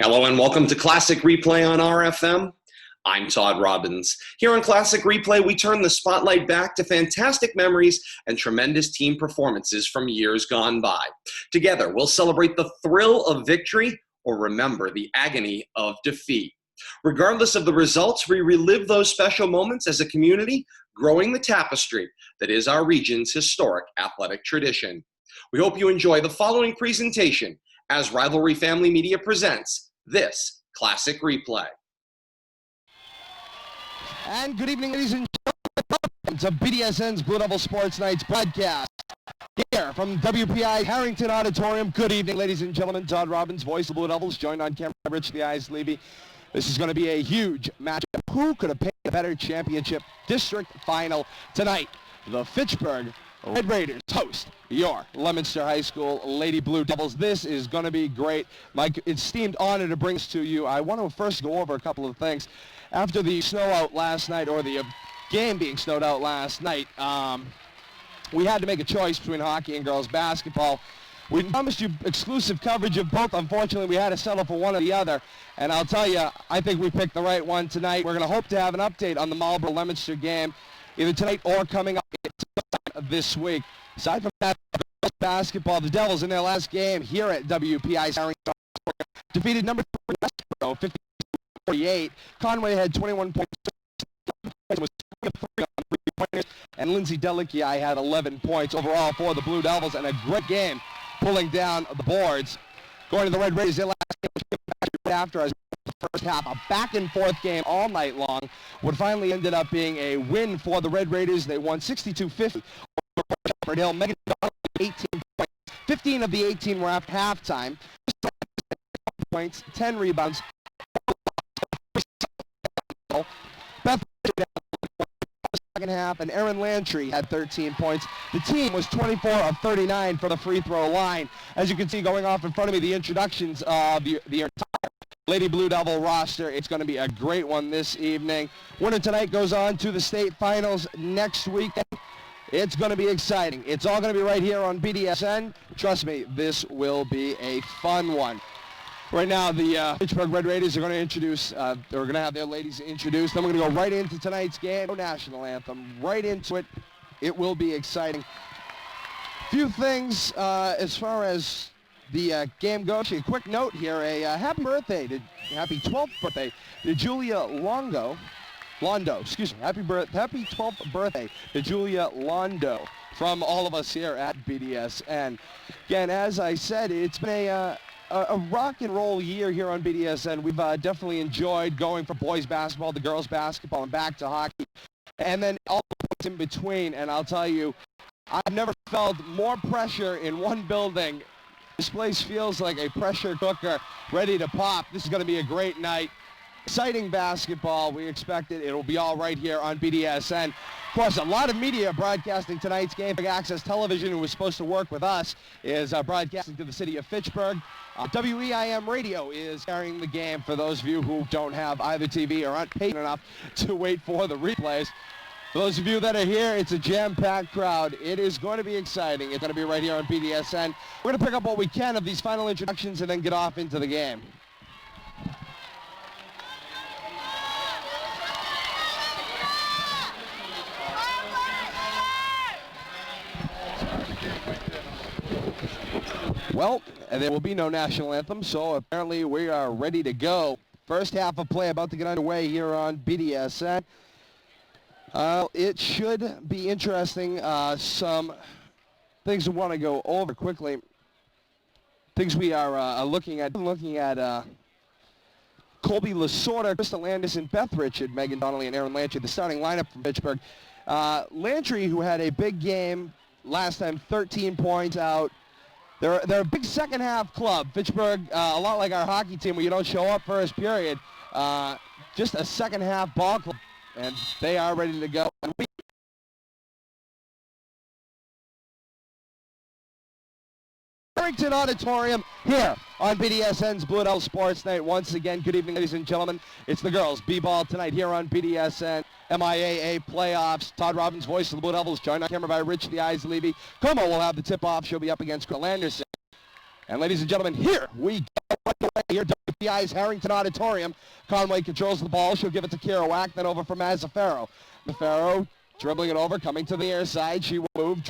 Hello and welcome to Classic Replay on RFM. I'm Todd Robbins. Here on Classic Replay, we turn the spotlight back to fantastic memories and tremendous team performances from years gone by. Together, we'll celebrate the thrill of victory or remember the agony of defeat. Regardless of the results, we relive those special moments as a community, growing the tapestry that is our region's historic athletic tradition. We hope you enjoy the following presentation as Rivalry Family Media presents this Classic Replay. And good evening, ladies and gentlemen, to BDSN's Blue Devil Sports Nights broadcast. Here from WPI Harrington Auditorium. Good evening, ladies and gentlemen. Todd Robbins, voice of the Blue Devils, joined on camera by Rich the Eyes Levy. This is going to be a huge matchup. Who could have paid a better championship district final tonight? The Fitchburg Red Raiders host your Leominster High School Lady Blue Devils. This is going to be great. Mike, esteemed honor to bring this to you. I want to first go over a couple of things. After the snow out last night, or the game being snowed out last night, we had to make a choice between hockey and girls basketball. We promised you exclusive coverage of both. Unfortunately, we had to settle for one or the other. And I'll tell you, I think we picked the right one tonight. We're going to hope to have an update on the Marlboro-Leominster game either tonight or coming up this week. Aside from that, basketball, the Devils in their last game here at WPI's Harrington Auditorium defeated number 2 Westboro 50-48. Conway had 21 points, was 3 of 3 on 3-pointers, and Lindsay Delici had 11 points overall for the Blue Devils, and a great game pulling down the boards. Going to the Red Raiders, their last game was after as the first half, a back-and-forth game all night long. What finally ended up being a win for the Red Raiders. They won 62-50 over Shepherd Hill. Megan Donald, 18 points. 15 of the 18 were after halftime. Points, 10 rebounds. Beth second half, and Erin Lantry had 13 points. The team was 24 of 39 for the free throw line. As you can see going off in front of me, the introductions of the entire Lady Blue Devil roster. It's going to be a great one this evening. Winner tonight goes on to the state finals next weekend. It's going to be exciting. It's all going to be right here on BDSN. Trust me, this will be a fun one. Right now, the Fitchburg Red Raiders are going to introduce, they're going to have their ladies introduced. Then we're going to go right into tonight's game. No national anthem. Right into it. It will be exciting. Few things as far as the game goes. A quick note here. A happy 12th birthday to Julia Londo, excuse me. Happy 12th birthday to Julia Londo from all of us here at BDSN. Again, as I said, it's been a rock and roll year here on BDSN. We've definitely enjoyed going from boys basketball to girls basketball and back to hockey, and then all the points in between. And I'll tell you, I've never felt more pressure in one building. This place feels like a pressure cooker ready to pop. This is going to be a great night. Exciting basketball. We expect it. It'll be all right here on BDSN. Of course, a lot of media broadcasting tonight's game. Big Access Television, who was supposed to work with us, is broadcasting to the city of Fitchburg. WEIM Radio is carrying the game for those of you who don't have either TV or aren't patient enough to wait for the replays. For those of you that are here, it's a jam-packed crowd. It is going to be exciting. It's going to be right here on BDSN. We're going to pick up what we can of these final introductions and then get off into the game. Well, there will be no national anthem, so apparently we are ready to go. First half of play about to get underway here on BDSN. It should be interesting. Some things we want to go over quickly. Things we are looking at. Colby Lasorda, Crystal Anderson, Beth Richard, Megan Donnelly, and Erin Lantry, the starting lineup from Fitchburg. Lantry, who had a big game last time, 13 points out. They're a big second half club. Fitchburg, a lot like our hockey team where you don't show up first period. Just a second half ball club, and they are ready to go. Harrington Auditorium here on BDSN's Blue Devil Sports Night. Once again, good evening, ladies and gentlemen. It's the girls B-ball tonight here on BDSN. MIAA playoffs. Todd Robbins, voice of the Blue Devils, joined on camera by Rich the Eyes Levy. Como will have the tip-off. She'll be up against Crystal Anderson. And ladies and gentlemen, here we go right away. Here, WPI's Harrington Auditorium. Conway controls the ball. She'll give it to Kerouac, then over for Mazzaferro. Mazzaferro dribbling it over, coming to the near side. She will move.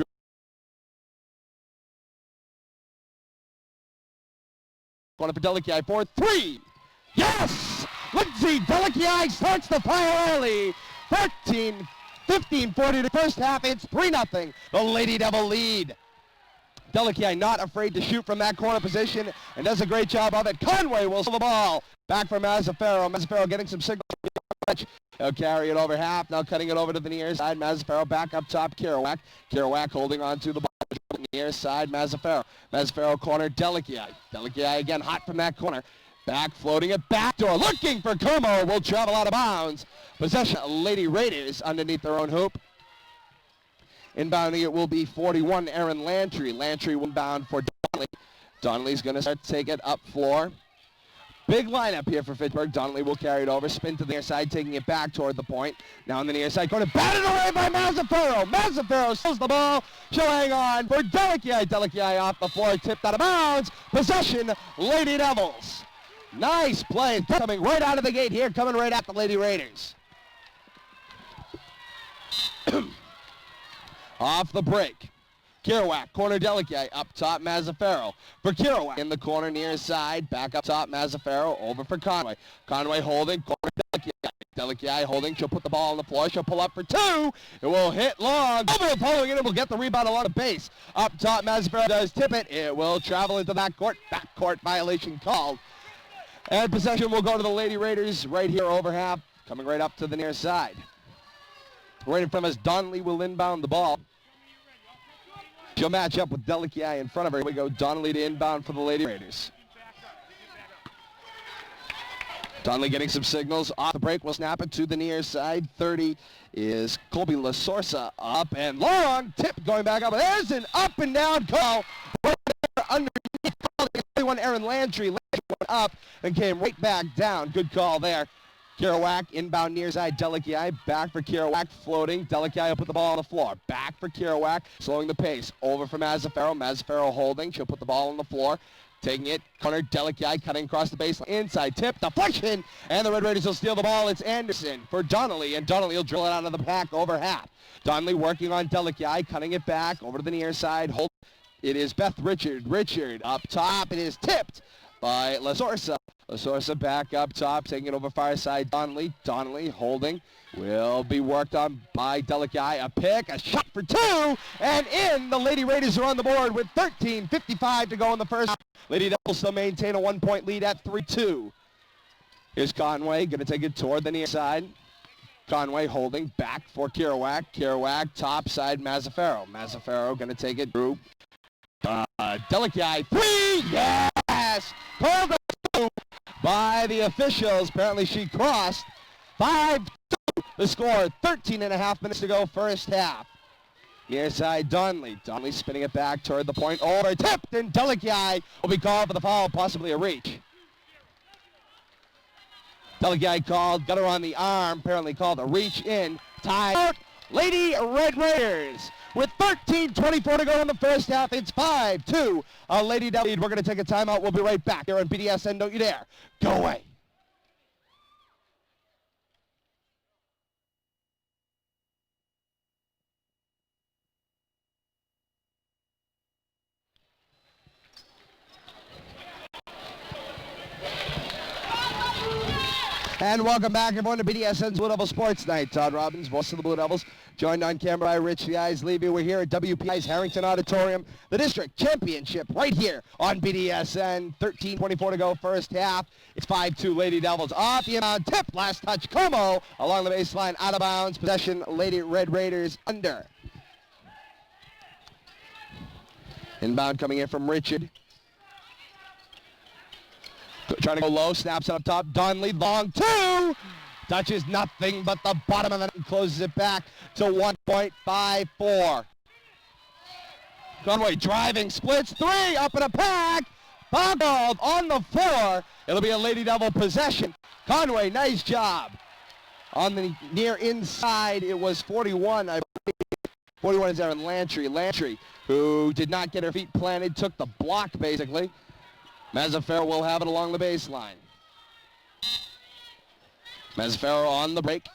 Going up for Delici for three. Yes! Lindsay Delici starts the fire early. 15-40 to first half. It's 3-0. The Lady Devil lead. Delici not afraid to shoot from that corner position and does a great job of it. Conway will steal the ball. Back for Mazzaferro. Mazzaferro getting some signals. He'll carry it over half. Now cutting it over to the near side. Mazzaferro back up top. Kerouac. Kerouac holding on to the ball. Near side. Mazzaferro. Mazzaferro corner. Delici. Delici again hot from that corner. Back floating it back door. Looking for Como. Will travel out of bounds. Possession. Lady Raiders underneath their own hoop. Inbounding it will be 41, Aaron Lantry. Lantry will inbound for Donnelly. Donnelly's going to start to take it up floor. Big lineup here for Fitchburg. Donnelly will carry it over, spin to the near side, taking it back toward the point. Now on the near side, going to bat it away by Mazzaferro. Mazzaferro steals the ball. She'll hang on for Delici. Delici off the floor, tipped out of bounds. Possession, Lady Devils. Nice play. Coming right out of the gate here, coming right at the Lady Raiders. Off the break. Kerouac, corner Delici, up top Mazzaferro. For Kerouac, in the corner near side, back up top Mazzaferro, over for Conway. Conway holding, corner Delici. Delici holding, she'll put the ball on the floor, she'll pull up for two. It will hit long. Following it, it will get the rebound along the base. Up top, Mazzaferro does tip it. It will travel into backcourt violation called. And possession will go to the Lady Raiders right here over half, coming right up to the near side. Right in front of us, Donnelly will inbound the ball. She'll match up with Delici in front of her. Here we go, Donnelly to inbound for the Lady Raiders. Donnelly getting some signals. Off the break, will snap it to the near side. 30 is Colby LaSorsa up and long. Tip going back up. There's an up and down call. Right there underneath. 21 Aaron Lantry. Lantry went up and came right back down. Good call there. Kerouac, inbound near side, Delici, back for Kerouac, floating. Delici will put the ball on the floor. Back for Kerouac, slowing the pace. Over for Mazzaferro. Mazzaferro holding. She'll put the ball on the floor. Taking it, corner, Delici cutting across the baseline. Inside tip, deflection, and the Red Raiders will steal the ball. It's Anderson for Donnelly, and Donnelly will drill it out of the pack over half. Donnelly working on Delici, cutting it back over to the near side. Hold. It is Beth Richard. Richard up top. It is tipped by LaSorsa. LaSorsa back up top, taking it over far side. Donnelly holding. Will be worked on by Delici. A pick, a shot for two, and in. The Lady Raiders are on the board with 13:55 to go in the first. Lady Devils still maintain a 1-point lead at 3-2. Here's Conway, going to take it toward the near side. Conway holding back for Kerouac. Kerouac, top side, Mazzaferro. Mazzaferro going to take it through. Delici, three, yes! Pulled by the officials. Apparently she crossed. 5-2 the score. 13.5 minutes to go first half. Near side, Donnelly. Donnelly spinning it back toward the point. Over, tipped, and Delici will be called for the foul, possibly a reach. Delici called, got her on the arm, apparently called a reach in. Tied. Lady Red Raiders. With 13:24 to go in the first half, it's 5-2. Lady Devil lead. We're going to take a timeout. We'll be right back here on BDSN. Don't you dare go away. And welcome back, everyone, to BDSN's Blue Devil Sports Night. Todd Robbins, voice of the Blue Devils, joined on camera by Rich the Eyes Levy. We're here at WPI's Harrington Auditorium, the district championship right here on BDSN. 13:24 to go first half. It's 5-2 Lady Devils. Off the inbound tip, last touch, Como along the baseline, out of bounds. Possession, Lady Red Raiders under. Inbound coming in from Richard. Trying to go low, snaps it up top. Donnelly, long two. Touches nothing but the bottom of the net and closes it back to 1.54. Conway driving, splits three, up in a pack. Fouled on the floor. It'll be a Lady Devil possession. Conway, nice job. On the near inside, it was 41. I believe 41 is Aaron Lantry. Lantry, who did not get her feet planted, took the block basically. Mazzaferro will have it along the baseline. Mazzaferro on the break.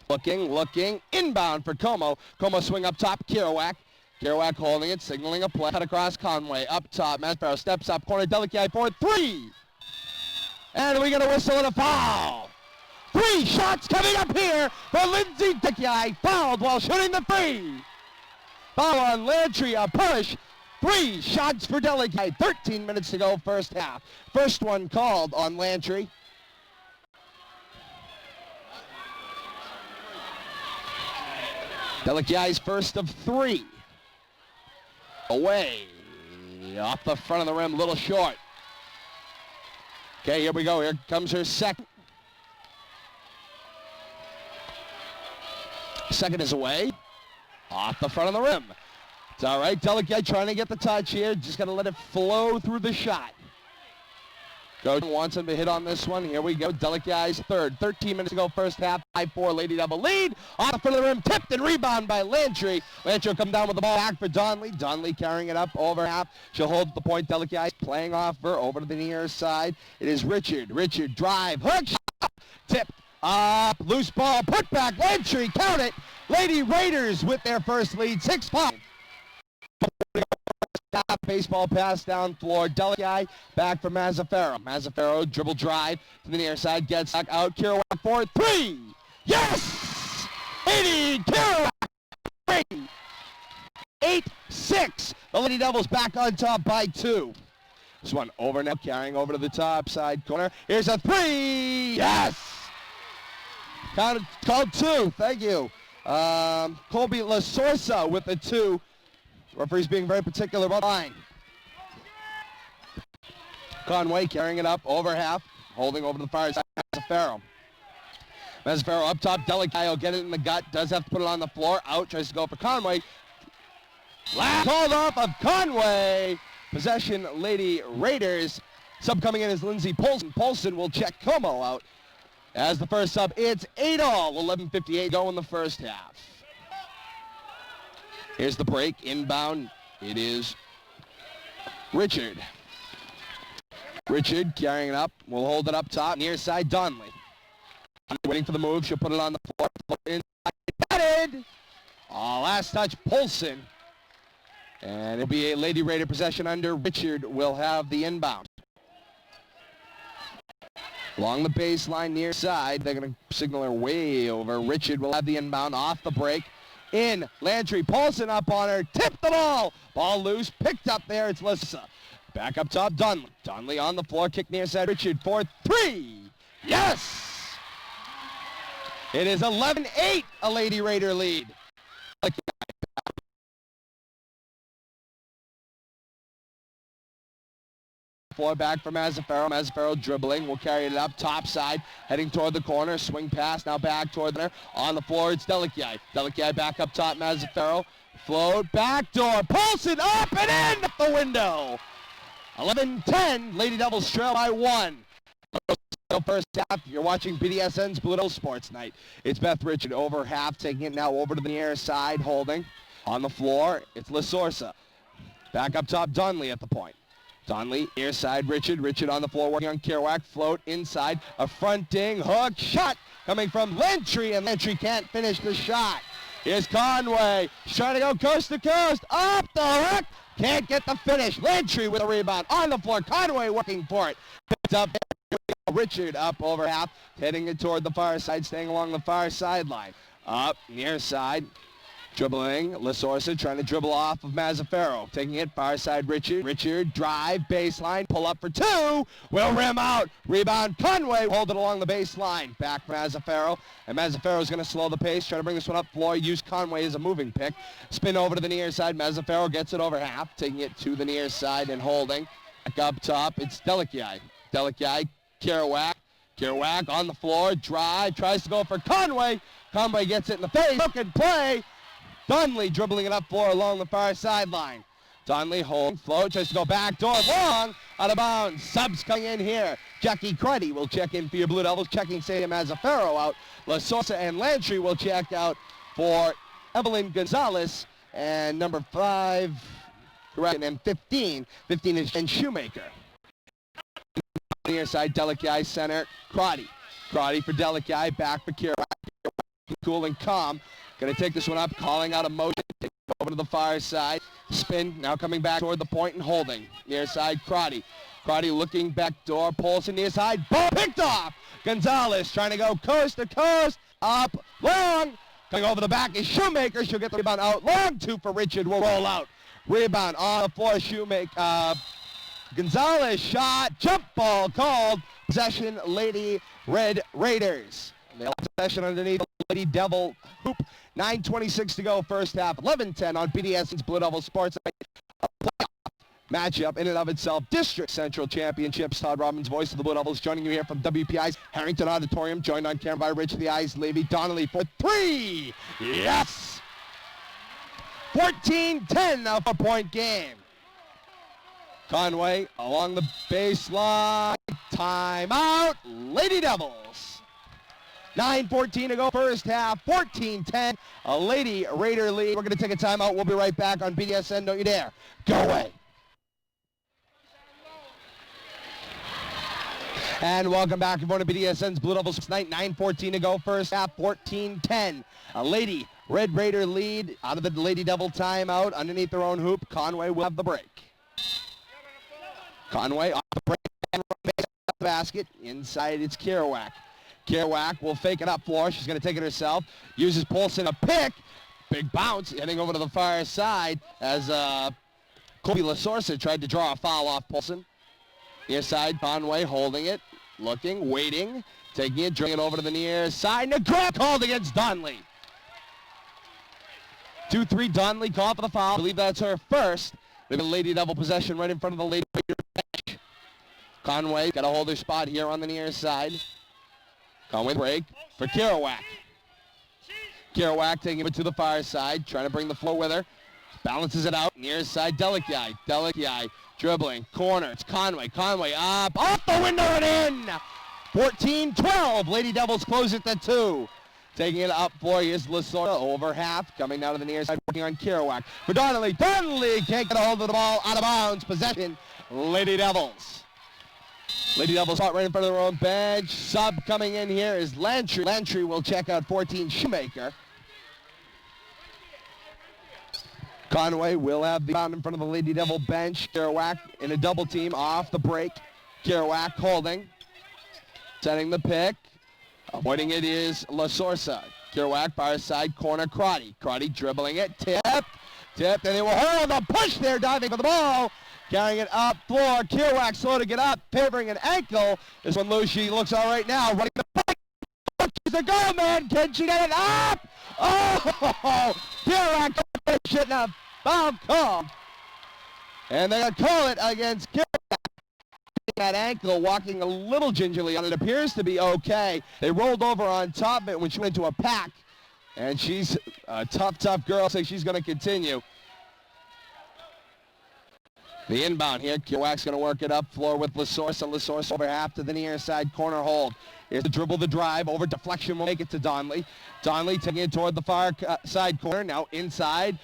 Looking, inbound for Como. Como swing up top, Kerouac. Kerouac holding it, signaling a play. Cut across Conway, up top. Mazzaferro steps up, corner, Delici for 3. And we get a whistle and a foul. 3 shots coming up here for Lindsay Delici. Fouled while shooting the 3. Foul on Lantry, a push. 3 shots for Delici. 13 minutes to go, first half. First one called on Lantry. Delici's first of 3. Away. Off the front of the rim, a little short. Okay, here we go. Here comes her second. Second is away. Off the front of the rim. It's all right. Delici trying to get the touch here. Just got to let it flow through the shot. Coach wants him to hit on this one. Here we go. Delici's third. 13 minutes to go, first half. 5-4 Lady Devil lead. Off the front of the rim. Tipped and rebound by Lantry. Lantry will come down with the ball back for Donley. Donley carrying it up over half. She'll hold the point. Delici's playing off her over to the near side. It is Richard. Richard drive. Hook shot. Tipped up. Loose ball. Put back. Lantry. Count it. Lady Raiders with their first lead. 6-5. Baseball pass down floor. Delici back for Mazzaferro. Mazzaferro dribble drive to the near side. Gets back out. Kerouac for 3. Yes! 80. Kerouac 3. 8-6. The Lady Devils back on top by 2. This one over now. Carrying over to the top side corner. Here's a 3. Yes! Called 2. Thank you. Colby LaSorsa with the 2. Referee's being very particular about the line. Conway carrying it up over half, holding over to the far side. Mazzaferro. Mazzaferro up top. Delici will get it in the gut. Does have to put it on the floor. Out. Tries to go for Conway. Last called off of Conway. Possession, Lady Raiders. Sub coming in is Lindsay Polson. Polson will check Como out. As the first sub, it's 8-all. 11:58 go in the first half. Here's the break, inbound. It is Richard. Richard carrying it up. We'll hold it up top. Near side, Donley. Waiting for the move. She'll put it on the floor. Inside, batted. Last touch, Polson. And it'll be a Lady Raider possession under. Richard will have the inbound. Along the baseline, near side. They're going to signal her way over. Richard will have the inbound off the break. In, Lantry, Paulson up on her, tipped the ball. Ball loose, picked up there, it's Lissa. Back up top, Dunley. Dunley on the floor, kick near side, Richard for 3. Yes! It is 11-8, a Lady Raider lead. Floor back for Mazzaferro. Mazzaferro dribbling. Will carry it up top side. Heading toward the corner. Swing pass. Now back toward the corner. On the floor, it's Delici. Delici back up top. Mazzaferro. Float. Backdoor. Paulson up and in the window. 11-10. Lady Devils trail by 1. First half, you're watching BDSN's Blue Devil Sports Night. It's Beth Richard over half. Taking it now over to the near side. Holding. On the floor, it's LaSorsa. Back up top, Donley at the point. Donley, near side, Richard. Richard on the floor working on Kerouac. Float inside. A fronting hook shot coming from Lantry, and Lantry can't finish the shot. Here's Conway. She's trying to go coast to coast. Up the hook. Can't get the finish. Lantry with a rebound on the floor. Conway working for it. Picked up. Richard up over half. Heading it toward the far side. Staying along the far sideline. Up near side. Dribbling, LaSorsa trying to dribble off of Mazzaferro. Taking it, far side, Richard. Richard, drive, baseline, pull up for 2. Will rim out. Rebound, Conway. Hold it along the baseline. Back for Mazzaferro. And Mazzaferro's going to slow the pace. Try to bring this one up floor. Use Conway as a moving pick. Spin over to the near side. Mazzaferro gets it over half. Taking it to the near side and holding. Back up top, it's Delici. Delici, Kerouac. Kerouac on the floor. Drive. Tries to go for Conway. Conway gets it in the face. Look and play. Donley dribbling it up floor along the far sideline. Donley holding, float, tries to go back door, long, out of bounds. Subs coming in here. Jackie Cruddy will check in for your Blue Devils, checking Sadie Mazzaferro out. LaSorsa and Lantry will check out for Evelyn Gonzalez. And number 5, correct, and 15 is Jen Shoemaker. Near side, Delikai center, Crotty. Crotty for Delikai, back for Kerouac. Cool and calm. Going to take this one up, calling out a motion. Take it over to the far side. Spin, now coming back toward the point and holding. Near side, Crotty. Crotty looking back door, Paulson near side. Ball picked off. Gonzalez trying to go coast to coast. Up, long. Coming over the back is Shoemaker. She'll get the rebound out. Long two for Richard. Will roll out. Rebound on the floor. Shoemaker. Gonzalez shot. Jump ball called. Possession, Lady Red Raiders. They'll possession underneath the Lady Devil hoop. 9:26 to go first half. 11-10 on BDSN's Blue Devil Sports. A playoff matchup in and of itself. District Central Championships. Todd Robbins, voice of the Blue Devils, joining you here from WPI's Harrington Auditorium. Joined on camera by Rich the Eyes, Levy, Donnelly for three. Yes! 14-10, a 4-point game. Conway along the baseline. Timeout. Lady Devils. 9:14 to go first half. 14-10. A Lady Raider lead. We're going to take a timeout. We'll be right back on BDSN. Don't you dare go away. And welcome back everyone to BDSN's Blue Devils tonight. 9:14 to go first half. 14-10. A Lady Red Raider lead out of the Lady Devil timeout underneath their own hoop. Conway will have the break. Conway off the break, the basket. Inside it's Kerouac. Kerouac will fake it up floor. She's going to take it herself. Uses Paulson a pick. Big bounce heading over to the far side as Colby LaSorsa tried to draw a foul off Paulson. Near side, Conway holding it, looking, waiting, taking it, drilling it over to the near side. And a grab called against Donnelly. 2-3 Donnelly called for the foul. I believe that's her first. We have a Lady Devil possession right in front of the Lady bench. Conway got to hold her spot here on the near side. Conway break for Kerouac. Kerouac taking it to the far side, trying to bring the flow with her. Balances it out, near side, Delikai. Delikai dribbling, corner, it's Conway. Conway up, off the window and in! 14-12, Lady Devils close it to 2. Taking it up floor, here's Lasorda over half, coming down to the near side, working on Kerouac. For Donnelly, Donnelly can't get a hold of the ball, out of bounds, possession, Lady Devils. Lady Devils out right in front of their own bench. Sub coming in here is Lantry. Lantry will check out 14, Shoemaker. Conway will have the bound in front of the Lady Devil bench. Kerouac in a double team off the break. Kerouac holding, setting the pick. Avoiding it is LaSorsa. Kerouac, far side corner, Crotty. Crotty dribbling it, tipped, and they will hold a push there, diving for the ball. Carrying it up floor, Kerouac slow to get up, favoring an ankle. This one loose, she looks all right now, running the back. She's a goal, man, can she get it up? Oh, Kerouac shouldn't have foul call. And they're going to call it against Kerouac. That ankle, walking a little gingerly on it, appears to be okay. They rolled over on top of it when she went into a pack, and she's a tough girl, so she's going to continue. The inbound here, Kerouac's going to work it up floor with LaSorsa. LaSorsa over half to the near side corner hold. Here's the dribble, the drive, over deflection will make it to Donnelly. Donnelly taking it toward the far side corner, now inside.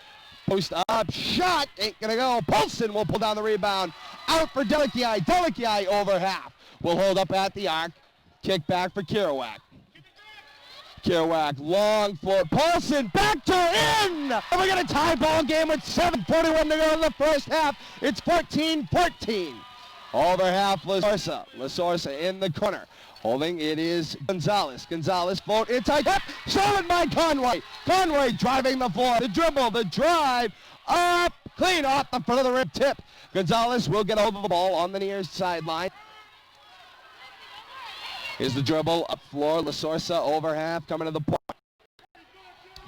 Post up, shot, ain't gonna go. Paulson will pull down the rebound. Out for Delikai. Delikai over half. Will hold up at the arc. Kick back for Kerouac. Kerouac, long floor. Paulson back to in! And we got a tie ball game with 7:41 to go in the first half. It's 14-14. Over half, LaSorsa. LaSorsa in the corner. Holding it is Gonzalez. Gonzalez float inside. Stolen by Conway. Conway driving the floor. The dribble, the drive. Up. Clean off the front of the rim tip. Gonzalez will get hold of the ball on the near sideline. Here's the dribble up floor. LaSorsa over half coming to the point.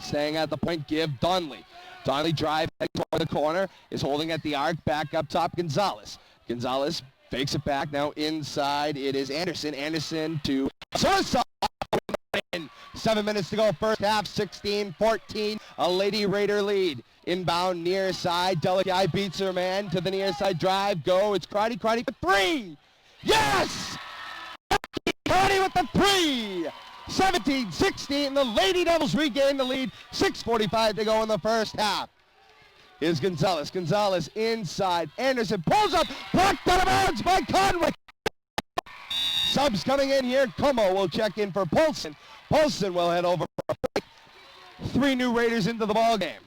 Staying at the point, give Donnelly. Donnelly drive toward the corner. Is holding at the arc. Back up top, Gonzalez. Gonzalez fakes it back, now inside. It is Anderson. Anderson to Sosa. 7 minutes to go, first half, 16-14. A Lady Raider lead. Inbound near side. Delikai beats her man to the near side drive. Go, it's Crotty. Crotty for three. Yes! Crotty with the three. 17-16. The Lady Devils regain the lead. 6:45 to go in the first half. Is Gonzalez. Gonzalez inside. Anderson pulls up. Blocked out of bounds by Conway. Subs coming in here. Como will check in for Polson. Polson will head over for a break. 3 new Raiders into the ball game.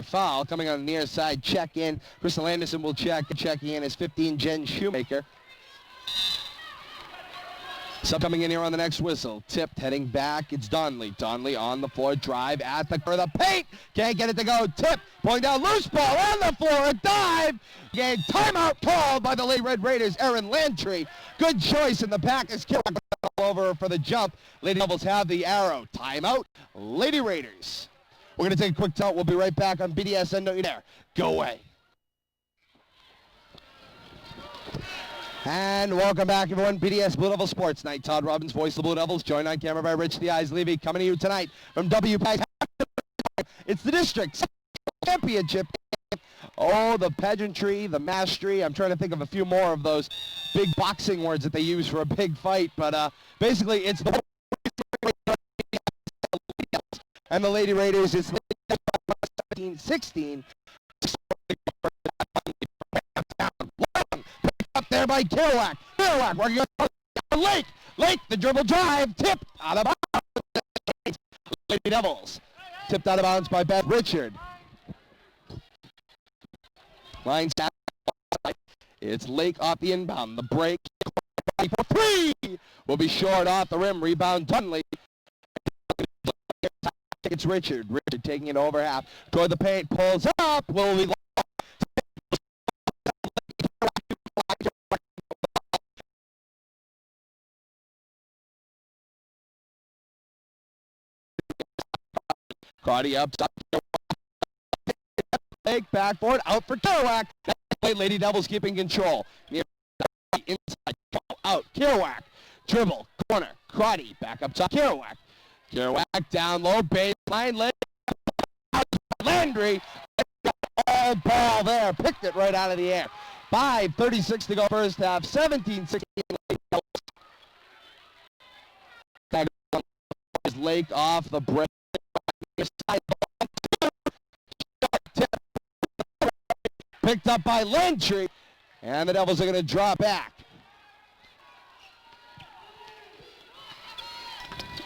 Foul coming on the near side. Check in. Crystal Anderson will checking in as 15 Jen Shoemaker. Sub coming in here on the next whistle. Tipped, heading back. It's Donnelly. Donnelly on the floor. Drive at the for the paint. Can't get it to go. Tip. Pulling down. Loose ball on the floor. A dive. Again, timeout called by the Lady Red Raiders. Aaron Lantry. Good choice in the pack as Kerouac over for the jump. Lady Devils have the arrow. Timeout. Lady Raiders. We're going to take a quick timeout. We'll be right back on BDSN. Don't you dare. Go away. And welcome back, everyone. BDS Blue Devil Sports Night. Todd Robbins, voice of the Blue Devils, joined on camera by Rich the Eyes Levy, coming to you tonight from WPI. It's the district championship. Oh, the pageantry, the mastery. I'm trying to think of a few more of those big boxing words that they use for a big fight. But basically, it's the and the Lady Raiders is 17-16. Up there by Kerouac. Kerouac working on Lake. Lake, the dribble drive, tipped out of bounds. Lady Devils. Tipped out of bounds by Beth Richard. Line stat. It's Lake off the inbound. The break for 3 will be short off the rim. Rebound Dunley. It's Richard. Richard taking it over half. Toward the paint. Pulls up. Will be Cardi up, stop. Leg backboard, out for Kerouac. Lady Devils keeping control. Near inside, out. Kerouac, dribble, corner. Crotty back up top. Kerouac. Kerouac down low, baseline. Landry, all ball there. Picked it right out of the air. 5:36 to go first half. 17-16. Lake off the break. Picked up by Lantry, and the Devils are going to draw back.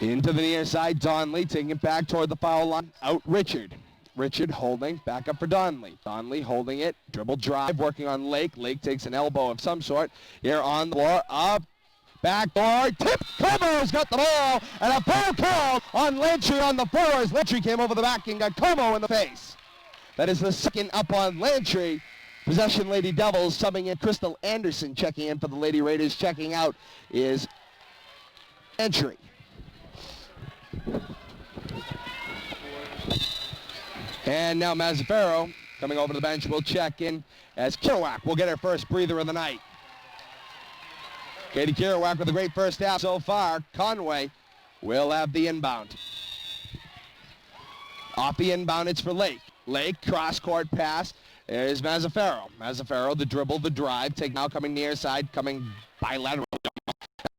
Into the near side, Donnelly taking it back toward the foul line. Out Richard. Richard holding, back up for Donnelly. Donnelly holding it, dribble drive, working on Lake. Lake takes an elbow of some sort. Here on the floor, up. Backboard, tip, Como's got the ball, and a foul call on Lantry on the floor as Lantry came over the back and got Como in the face. That is the second up on Lantry. Possession Lady Devils subbing in Crystal Anderson checking in for the Lady Raiders. Checking out is Lantry. And now Mazzaferro coming over to the bench will check in as Kerouac will get her first breather of the night. Katie Kerouac with a great first half so far. Conway will have the inbound. Off the inbound, it's for Lake. Lake, cross-court pass. There's Mazzaferro. Mazzaferro, the dribble, the drive. Take now coming near side, coming bilateral.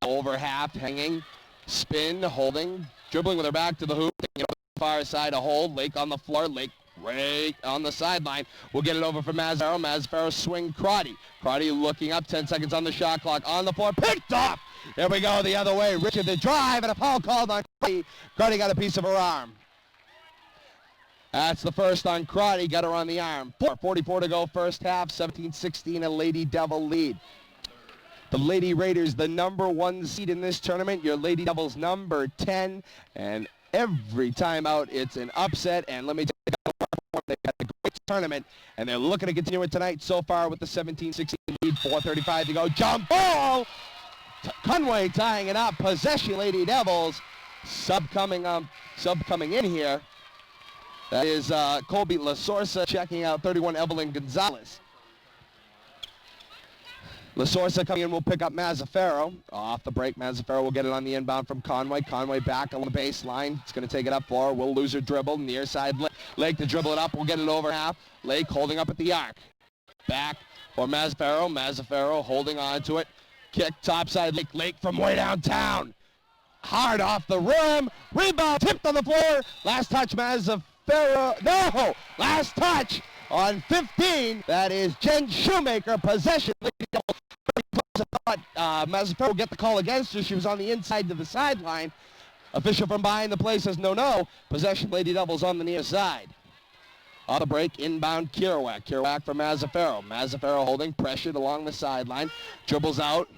Over half, hanging, spin, holding, dribbling with her back to the hoop. Taking it over the far side, a hold. Lake on the floor. Lake right on the sideline. We'll get it over for Mazzaferro. Mazzaferro swing Crotty. Crotty looking up, 10 seconds on the shot clock. On the floor, picked off. There we go the other way. Richard the drive and a foul called on Crotty. Crotty got a piece of her arm. That's the first on Crotty. Got her on the arm. 4:44 to go first half. 17-16, a Lady Devil lead. The Lady Raiders, the number 1 seed in this tournament. Your Lady Devils number 10. And every time out, it's an upset. And let me tell you, they've had a great tournament, and they're looking to continue it tonight so far with the 17-16 lead. 4:35 to go. Jump ball! Conway tying it up. Possession, Lady Devils. Sub coming in here. That is Colby LaSorsa checking out 31 Evelyn Gonzalez. LaSorsa coming in will pick up Mazzaferro. Off the break, Mazzaferro will get it on the inbound from Conway. Conway back on the baseline. It's going to take it up for her. Will lose her dribble. Near side, Lake to dribble it up. We'll get it over half. Lake holding up at the arc. Back for Mazzaferro. Mazzaferro holding on to it. Kick topside, Lake from way downtown. hard off the rim. Rebound tipped on the floor. Last touch, Mazzaferro. No! Last touch on 15. That is Jen Shoemaker. Possession. Thought Mazzaferro would get the call against her. She was on the inside to the sideline. Official from behind the play says no. Possession, Lady Devils on the near side. On the break, inbound Kerouac. Kerouac for Mazzaferro. Mazzaferro holding, pressured along the sideline. Dribbles out.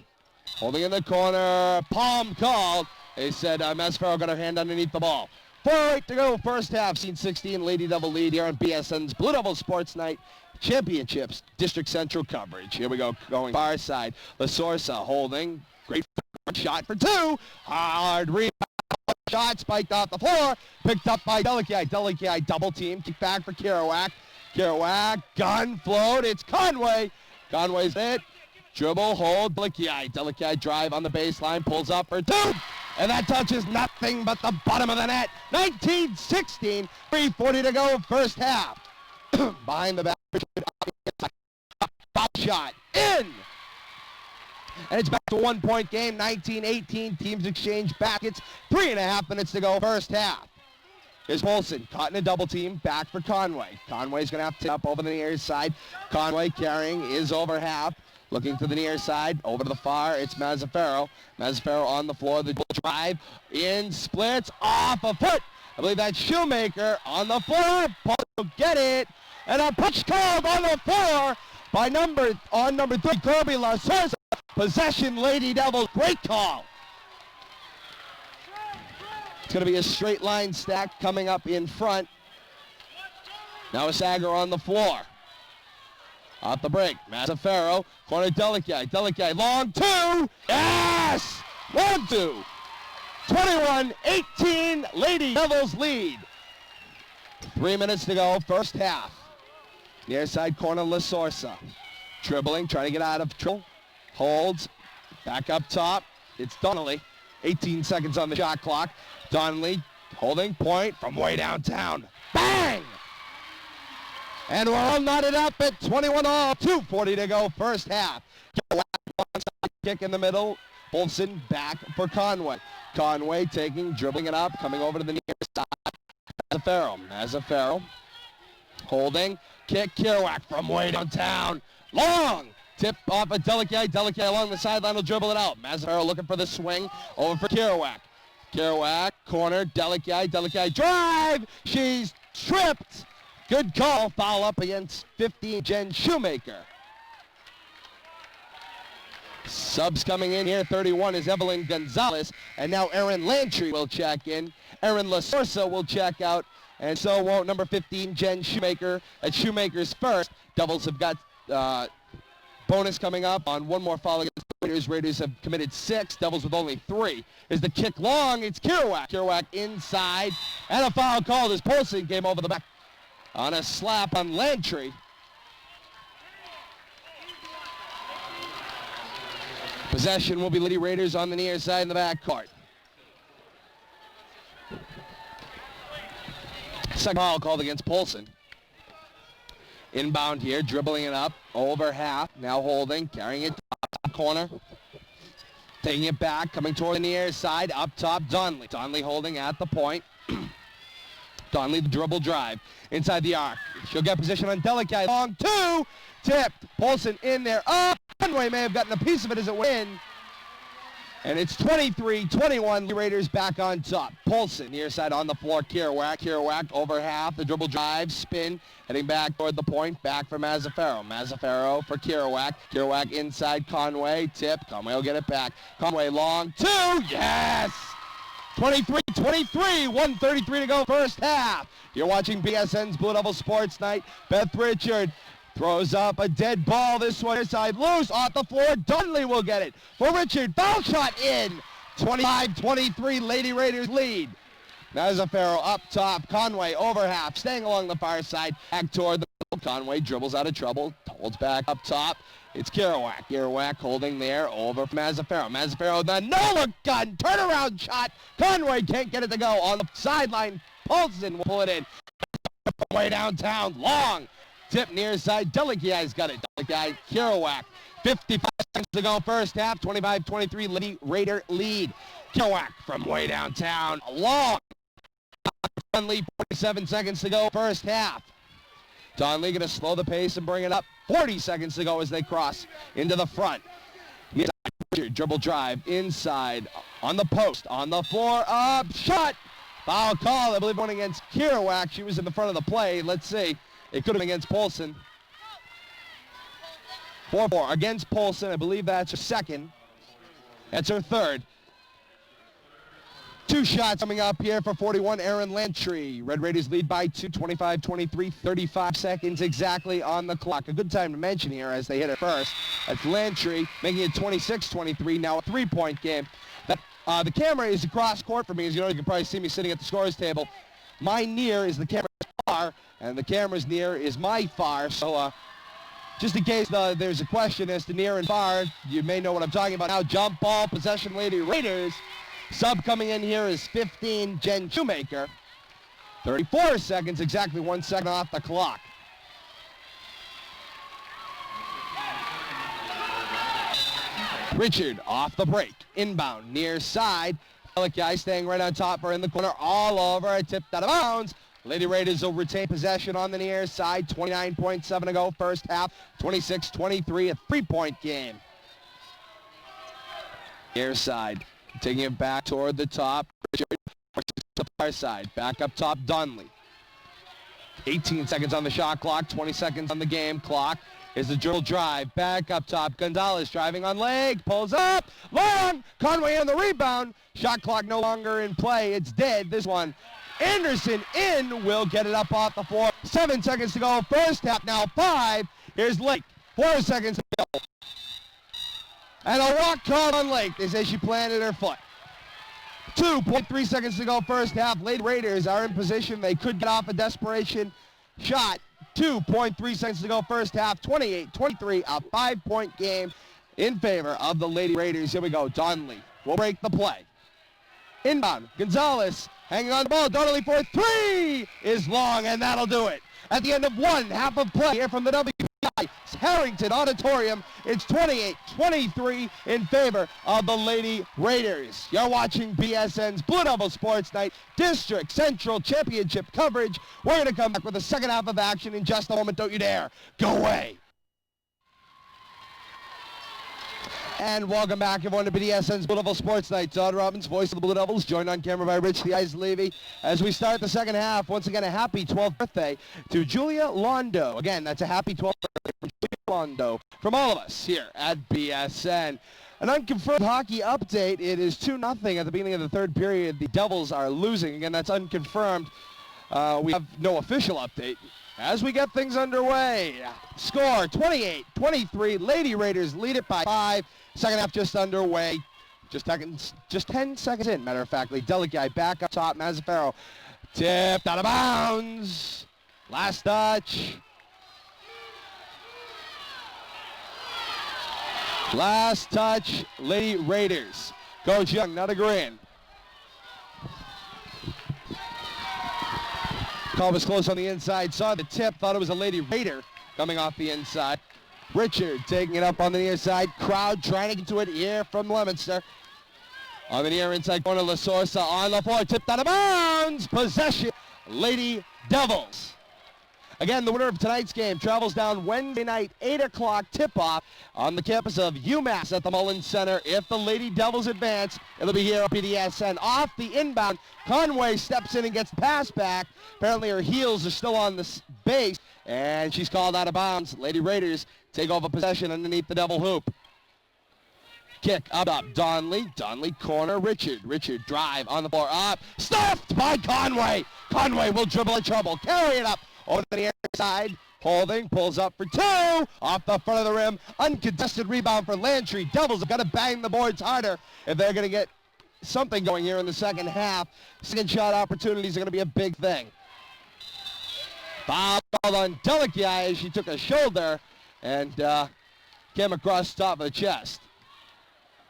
Holding in the corner. Palm called. They said Mazzaferro got her hand underneath the ball. 4:08 to go, first half. Scene 16, Lady Devil lead here on BSN's Blue Devil Sports Night Championships District Central coverage. Here we go, going far side. La Sorsa holding. Great shot for two. Hard rebound. Shot spiked off the floor. Picked up by Delici. Delici double team. Kick back for Kerouac. Kerouac. Gun float. It's Conway. Conway's it. Dribble, hold, Delici. Delici drive on the baseline. Pulls up for two. And that touches nothing but the bottom of the net. 19-16. 3:40 to go, first half. Behind the back. Shot. In. And it's back to 1-point game. 19-18. Teams exchange baskets. 3.5 minutes to go, first half. Here's Molson, caught in a double team, back for Conway. Conway's going to have to tip up over the near side. Conway carrying is over half. Looking to the near side, over to the far, it's Mazzaferro. Mazzaferro on the floor, the drive, in, splits, off a foot. I believe that's Shoemaker on the floor. Paul will get it. And a punch called on the floor by number 3, Kirby La Sorsa. Possession, Lady Devils, great call. It's going to be a straight line stack coming up in front. Now a Sager on the floor. Off the break, Mazzaferro, corner Delici. Delici, long two. Yes! Long two. 21-18, Lady Devils lead. 3 minutes to go, first half. Near side corner, La Sorsa. Dribbling, trying to get out of trouble. Holds, back up top. It's Donnelly. 18 seconds on the shot clock. Donnelly holding point from way downtown. Bang! And we're all knotted up at 21-all. 2:40 to go, first half. Kick in the middle. Olsen back for Conway. Conway taking, dribbling it up, coming over to the near side. Mazzaferro. Holding. Kick, Kerouac from way downtown. Long. Tip off of Delici. Delici along the sideline will dribble it out. Mazzaferro looking for the swing. Over for Kerouac. Kerouac, corner, Delici. Delici drive. She's tripped. Good call. Foul up against 15, Jen Shoemaker. Subs coming in here. 31 is Evelyn Gonzalez. And now Erin Lantry will check in. Erin La Sorsa will check out. And so won't number 15, Jen Shoemaker. At Shoemaker's first. Devils have got bonus coming up on one more foul against the Raiders. Raiders have committed 6. Devils with only 3. Is the kick long? It's Kerouac. Kerouac inside. And a foul called as Polson came over the back on a slap on Lantry. Possession will be Lady Raiders on the near side in the back court. Second foul called against Polson. Inbound here, dribbling it up, over half, now holding, carrying it top corner. Taking it back, coming toward the near side, up top, Donnelly. Donnelly holding at the point. Donnelly, the dribble drive, inside the arc. She'll get position on Delici. Long two, tipped. Polson in there. Oh, Conway may have gotten a piece of it as it went in. And it's 23-21, the Raiders back on top. Polson, near side on the floor, Kerouac. Kerouac over half, the dribble drive, spin, heading back toward the point, back for Mazzaferro. Mazzaferro for Kerouac. Kerouac inside, Conway, tip. Conway will get it back. Conway long, two, yes! 23-23, 1:33 to go, first half. You're watching BSN's Blue Devil Sports Night. Beth Richard throws up a dead ball. This one inside loose off the floor. Dudley will get it for Richard. Foul shot in. 25-23, Lady Raiders lead. Mazzaferro up top. Conway over half, staying along the far side. Back toward the middle. Conway dribbles out of trouble. Holds back up top. It's Kerouac. Kerouac holding there over for Mazzaferro. Mazzaferro, the no-look gun. Turnaround shot. Conway can't get it to go. On the sideline, Polson will pull it in. Way downtown. Long. Tip near side. Delici's got it. Delici, Kerouac. 55 seconds to go first half, 25-23, Lady Raider lead. Kerouac from way downtown, long. Donley, 47 seconds to go first half. Donley going to slow the pace and bring it up. 40 seconds to go as they cross into the front. Dribble drive inside on the post, on the floor, up, shot. Foul call, I believe one against Kerouac. She was in the front of the play. Let's see. It could have been against Polson. 4-4 against Polson. I believe that's her second. That's her third. Two shots coming up here for 41, Aaron Lantry. Red Raiders lead by 2, 25-23, 35 seconds exactly on the clock. A good time to mention here as they hit it first. That's Lantry making it 26-23, now a three-point game. The camera is across court for me. As you know, you can probably see me sitting at the scorer's table. My near is the camera's far, and the camera's near is my far. So just in case there's a question as to near and far, you may know what I'm talking about now. Jump ball, possession, Lady Raiders. Sub coming in here is 15, Jen Shoemaker. 34 seconds, exactly 1 second off the clock. Richard off the break, inbound, near side. Guy staying right on top, or in the corner, all over, tipped out of bounds. Lady Raiders will retain possession on the near side, 29.7 to go, first half, 26-23, a three-point game. Near side. Taking it back toward the top. Richard to the far side. Back up top, Dunley. 18 seconds on the shot clock. 20 seconds on the game clock. Is the dribble drive. Back up top. Gonzalez driving on leg. Pulls up. Long. Conway on the rebound. Shot clock no longer in play. It's dead. This one. Anderson in. Will get it up off the floor. 7 seconds to go. First half now 5. Here's Lake. 4 seconds to go. And a walk called on Lake. They say she planted her foot. 2.3 seconds to go first half. Lady Raiders are in position. They could get off a desperation shot. 2.3 seconds to go first half. 28-23, a 5-point game in favor of the Lady Raiders. Here we go. Donley will break the play. Inbound. Gonzalez hanging on the ball. Donley for 3 is long, and that'll do it. At the end of one half of play here from the WPI Harrington Auditorium, it's 28-23 in favor of the Lady Raiders. You're watching BSN's Blue Devil Sports Night District Central Championship coverage. We're going to come back with the second half of action in just a moment. Don't you dare go away. And welcome back, everyone, to BDSN's Blue Devil Sports Night. Todd Robbins, voice of the Blue Devils, joined on camera by Rich the Ice Levy. As we start the second half, once again, a happy 12th birthday to Julia Londo. Again, that's a happy 12th birthday from Julia Londo from all of us here at BSN. An unconfirmed hockey update. It is 2-0 at the beginning of the third period. The Devils are losing. Again, that's unconfirmed. We have no official update. As we get things underway, score 28-23. Lady Raiders lead it by 5. Second half just underway. Just 10 seconds in, matter of fact. Deleguy back up top. Mazzaferro tipped out of bounds. Last touch. Last touch, Lady Raiders. Coach Young not agreeing. Call was close on the inside. Saw the tip. Thought it was a Lady Raider coming off the inside. Richard taking it up on the near side. Crowd trying to get to it here from Leominster. On the near inside corner, La Sorsa on the floor. Tipped out of bounds. Possession, Lady Devils. Again, the winner of tonight's game travels down Wednesday night, 8 o'clock tip-off on the campus of UMass at the Mullins Center. If the Lady Devils advance, it'll be here at BDSN. Off the inbound, Conway steps in and gets the pass back. Apparently her heels are still on the base, and she's called out of bounds. Lady Raiders take over possession underneath the Devil hoop. Kick up, Donley. Donley corner, Richard. Richard drive on the floor, up. Stuffed by Conway. Conway will dribble in trouble. Carry it up over the near side. Holding, pulls up for 2. Off the front of the rim. Uncontested rebound for Lantry. Devils have got to bang the boards harder if they're going to get something going here in the second half. Second shot opportunities are going to be a big thing. Foul on Deleguy as she took a shoulder and came across the top of the chest.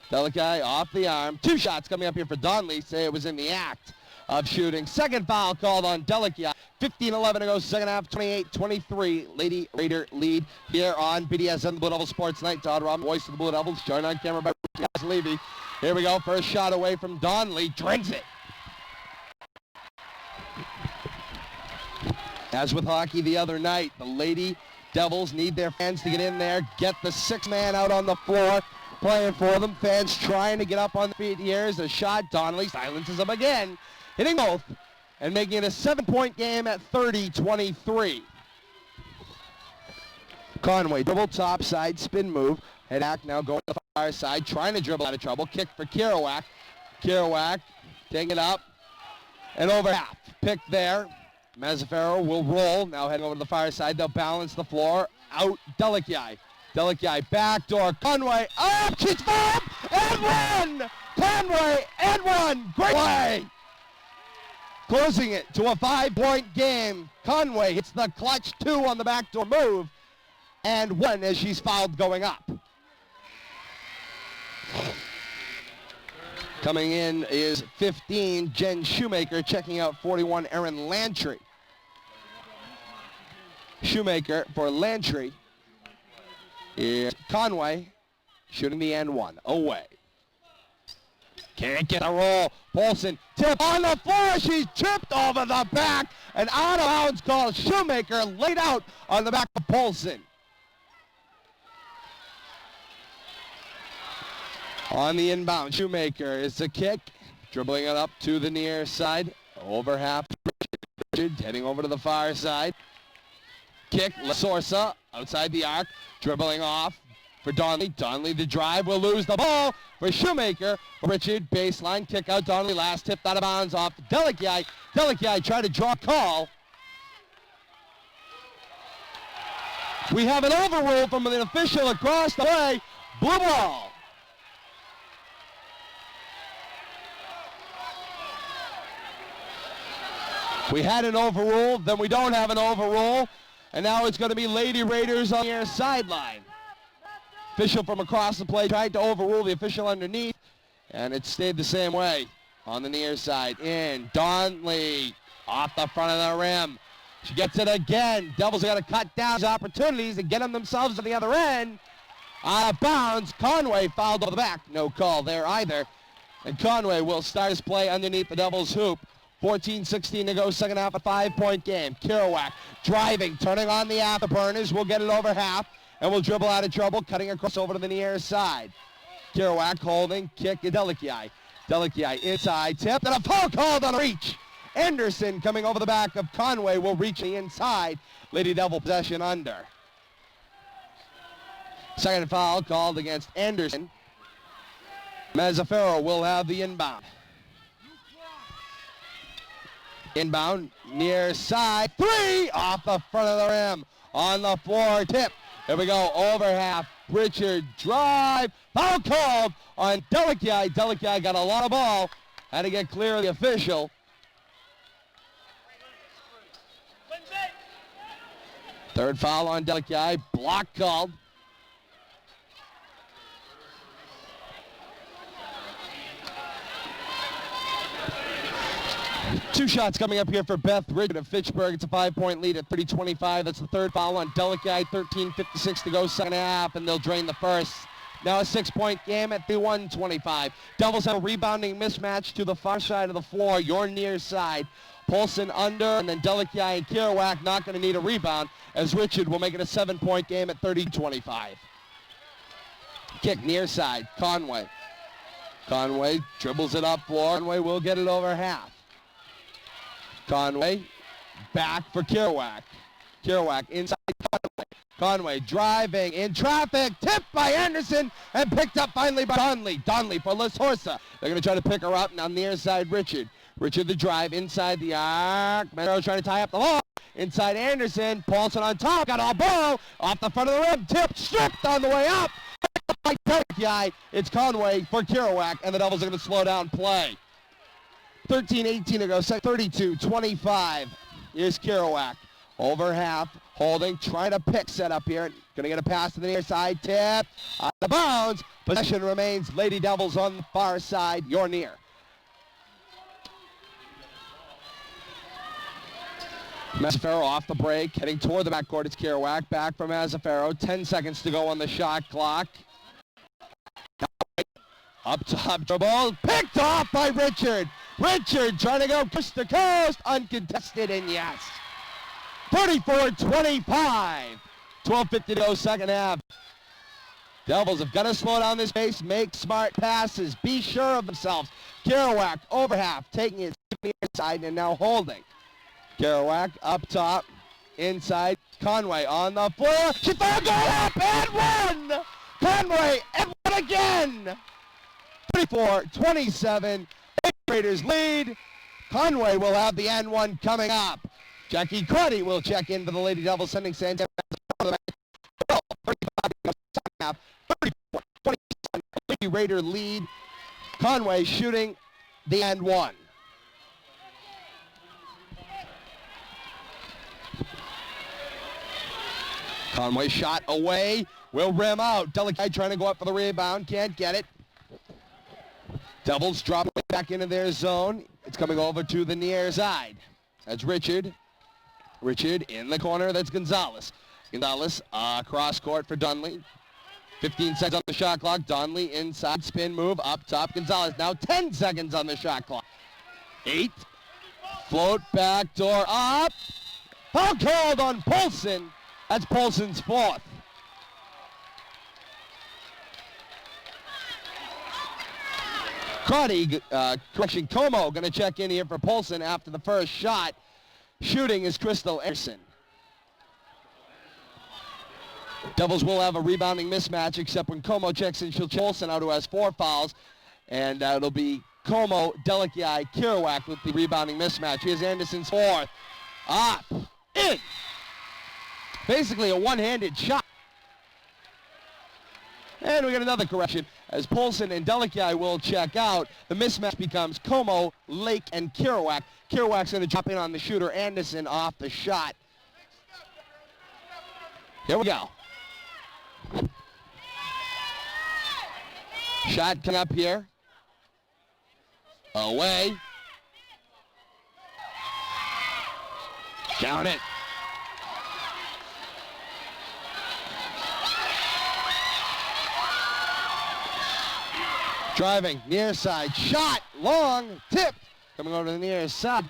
Deleguy off the arm. 2 shots coming up here for Donley. Say it was in the act of shooting. Second foul called on Delicia. 15-11 to go, second half, 28-23. Lady Raider lead here on BDSN, the Blue Devils Sports Night. Todd Robbins, voice of the Blue Devils, joined on camera by Levy. Here we go, first shot away from Donnelly, drinks it. As with hockey the other night, the Lady Devils need their fans to get in there, get the sixth man out on the floor, playing for them. Fans trying to get up on the feet. Here's a shot. Donnelly silences them again, hitting both and making it a 7-point game at 30-23. Conway, dribble top side, spin move. Head back now going to the far side, trying to dribble out of trouble. Kick for Kerouac. Kerouac taking it up and over half. Pick there. Mazzaferro will roll. Now heading over to the far side. They'll balance the floor. Out Delicia. Delicia backdoor. Conway up. She's fouled and one. Conway and one. Great play. Closing it to a 5-point game. Conway hits the clutch 2 on the backdoor move and 1 as she's fouled going up. Coming in is 15, Jen Shoemaker, checking out 41, Erin Lantry. Shoemaker for Lantry. Here's Conway, shooting the end one, away. Can't get a roll. Paulson, tip on the floor, she's tripped over the back, and out of bounds call. Shoemaker laid out on the back of Paulson. On the inbound, Shoemaker is the kick, dribbling it up to the near side, over half. Richard heading over to the far side. Kick, Sorsa outside the arc, dribbling off for Donnelly. Donnelly the drive, will lose the ball for Shoemaker. Richard baseline, kick out Donnelly, last tipped out of bounds off Delicia. Delicia tried to draw a call. We have an overrule from an official across the way. Blue ball. We had an overrule, then we don't have an overrule, and now it's going to be Lady Raiders on the near sideline. Official from across the play tried to overrule the official underneath, and it stayed the same way on the near side. In, Donnelly off the front of the rim. She gets it again. Devils are going to cut down these opportunities and get them themselves to the other end. Out of bounds, Conway fouled over the back. No call there either. And Conway will start his play underneath the Devils' hoop. 14-16 to go, second half, a 5-point game. Kerouac driving, turning on the afterburners. We'll get it over half, and we'll dribble out of trouble, cutting across over to the near side. Kerouac holding, kick, Delicia. Delicia inside, tip, and a foul called on a reach. Anderson coming over the back of Conway will reach the inside. Lady Devil possession under. Second foul called against Anderson. Mazzaferro will have the inbound. Inbound, near side, 3 off the front of the rim, on the floor, tip. Here we go, over half, Richard drive, foul called on Delicia. Delicia got a lot of ball, had to get clear of the official. Third foul on Delicia, block called. Two shots coming up here for Beth Richard of Fitchburg. It's a 5-point lead at 30-25. That's the third foul on Delicia. 13:56 to go, second half, and they'll drain the first. Now a 6-point game at 31-25. Devils have a rebounding mismatch to the far side of the floor, your near side. Paulson under, and then Delicia and Kerouac not going to need a rebound, as Richard will make it a 7-point game at 30-25. Kick near side, Conway. Conway dribbles it up floor. Conway will get it over half. Conway back for Kerouac. Kerouac inside Conway. Conway driving in traffic, tipped by Anderson and picked up finally by Donnelly. Donnelly for La Sorsa. They're going to try to pick her up, and on the near side, Richard. Richard the drive inside the arc. Monroe trying to tie up the ball. Inside Anderson. Paulson on top. Got a ball off the front of the rim. Tipped, stripped on the way up. By Delicia. It's Conway for Kerouac, and the Devils are going to slow down play. 13-18 to go, 32-25. Here's Kerouac. Over half, holding, trying to pick set up here. Going to get a pass to the near side, tip, out of bounds. Possession remains Lady Devils on the far side, you're near. Mazzaferro off the break, heading toward the backcourt. It's Kerouac, back from Mazzaferro. 10 seconds to go on the shot clock. Up top, dribble, picked off by Richard. Richard trying to go coast to coast, uncontested, and yes. 34-25. 12:50 to go, second half. Devils have got to slow down this pace, make smart passes, be sure of themselves. Kerouac over half, taking it to the inside and now holding. Kerouac up top, inside, Conway on the floor. She found goal up and one! Conway and one again! 34-27, Raiders lead. Conway will have the N1 coming up. Jackie Cruddy will check in for the Lady Devils, sending Santa 34-27, Lady Raider lead. Conway shooting the N1. Conway shot away, will rim out. Delicate trying to go up for the rebound, can't get it. Devils drop it back into their zone. It's coming over to the near side. That's Richard. Richard in the corner, that's Gonzalez. Gonzalez cross court for Dunley. 15 seconds on the shot clock. Dunley inside, spin move, up top. Gonzalez now 10 seconds on the shot clock. 8. Float back door up. Foul called on Polson. That's Polson's fourth. Como going to check in here for Polson after the first shot. Shooting is Crystal Anderson. Devils will have a rebounding mismatch, except when Como checks in, she'll check Polson out, who has 4 fouls. And it'll be Como, Delikai, Kerouac with the rebounding mismatch. Here's Anderson's fourth. Up, in. Basically a one-handed shot. And we got another correction. As Polson and Delikai will check out, the mismatch becomes Como, Lake, and Kerouac. Kerouac's going to drop in on the shooter. Anderson off the shot. Here we go. Shot coming up here. Away. Count it. Driving, near side, shot, long, tip, coming over to the near side.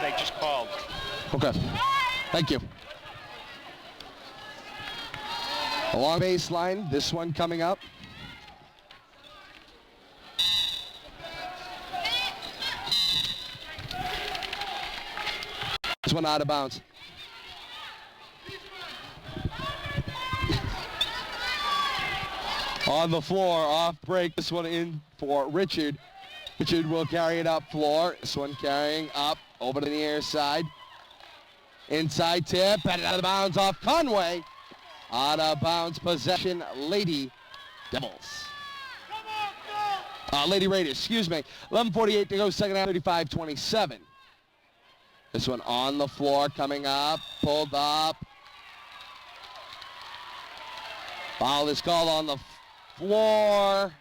They just called. Okay, thank you. Along baseline, this one coming up. This one out of bounds. On the floor, off break. This one in for Richard. Richard will carry it up floor. This one carrying up over to the near side. Inside tip, batted out of bounds off Conway. Out of bounds possession, Lady Devils. Lady Raiders, excuse me. 11:48 to go, second half, 35-27. This one on the floor, coming up, pulled up. Foul is called on the floor.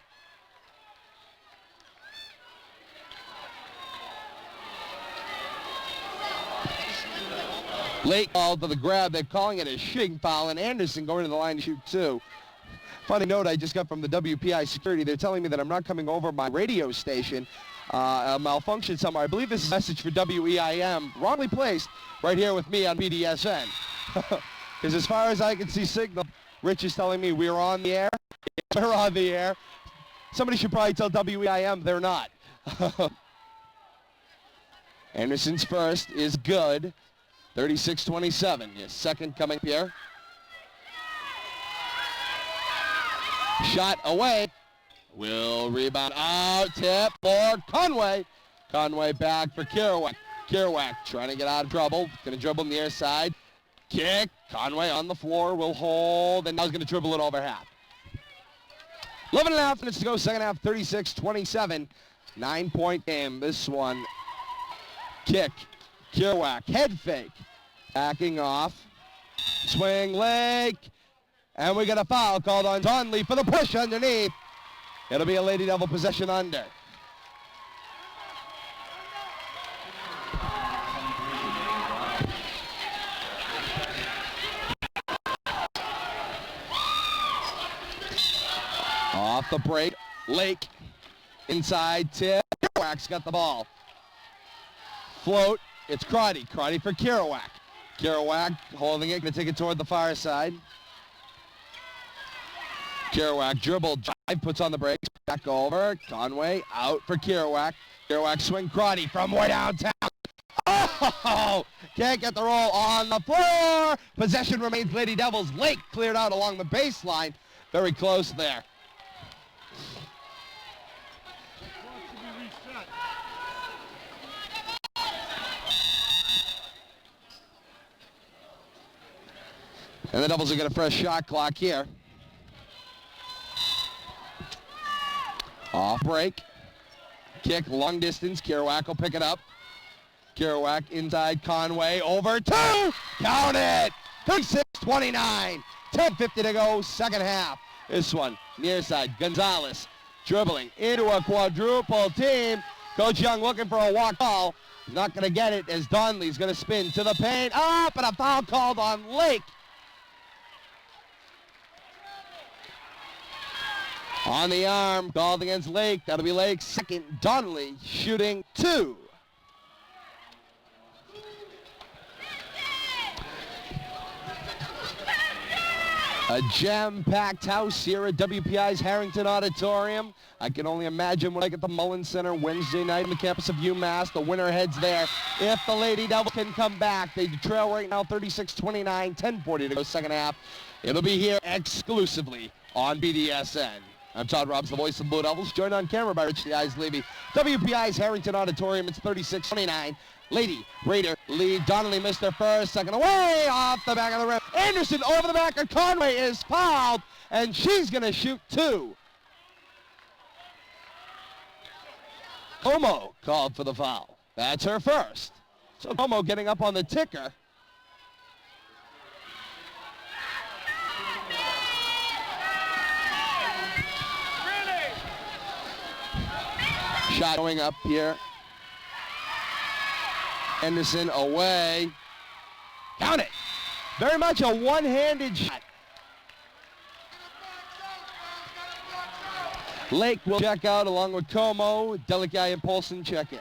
Late call to the grab. They're calling it a shooting foul, and Anderson going to the line to shoot 2. Funny note I just got from the WPI security. They're telling me that I'm not coming over my radio station. A malfunction somewhere. I believe this is a message for WEIM, wrongly placed right here with me on BDSN. Because as far as I can see signal, Rich is telling me we're on the air. We're on the air. Somebody should probably tell WEIM they're not. Anderson's first is good. 36-27. His second coming here. Shot away. Will rebound out, tip for Conway. Conway back for Kerouac. Kerouac trying to get out of trouble. Going to dribble on the air side. Kick. Conway on the floor will hold, and now he's going to dribble it over half. 11.5 minutes to go, second half, 36-27. 9-point game. This one, kick. Kerouac, head fake. Backing off. Swing Lake. And we got a foul called on Donley for the push underneath. It'll be a Lady Devil possession under. Off the break, Lake. Inside tip. Kerouac's got the ball. Float. It's Crotty. Crotty for Kerouac. Kerouac holding it. Going to take it toward the far side. Kerouac dribble drive. Puts on the brakes. Back over. Conway out for Kerouac. Kerouac swing Crotty from way downtown. Oh! Can't get the roll on the floor. Possession remains Lady Devils. Lake cleared out along the baseline. Very close there. And the Devils will get a fresh shot clock here. Off break. Kick, long distance. Kerouac will pick it up. Kerouac inside Conway. Over two. Count it. 36-29. 10:50 to go. Second half. This one near side. Gonzalez dribbling into a quadruple team. Coach Young looking for a walk ball. Not going to get it as Donley's going to spin to the paint. Up and a foul called on Lake. On the arm, called against Lake. That'll be Lake's second. Donnelly shooting two. A jam-packed house here at WPI's Harrington Auditorium. I can only imagine what like at the Mullins Center Wednesday night on the campus of UMass. The winner heads there. If the Lady Devils can come back, they trail right now 36-29, 10:40 to go second half. It'll be here exclusively on BDSN. I'm Todd Robbins, the voice of the Blue Devils, joined on camera by Rich the Eyes Levy. WPI's Harrington Auditorium, it's 36-29. Lady Raider lead. Donnelly missed her first, second away off the back of the rim. Anderson over the back of Conway is fouled, and she's going to shoot two. Como called for the foul. That's her first. So Como getting up on the ticker. Shot going up here. Anderson away. Count it. Very much a one-handed shot. Lake will check out along with Como. Delikai and Polson check in.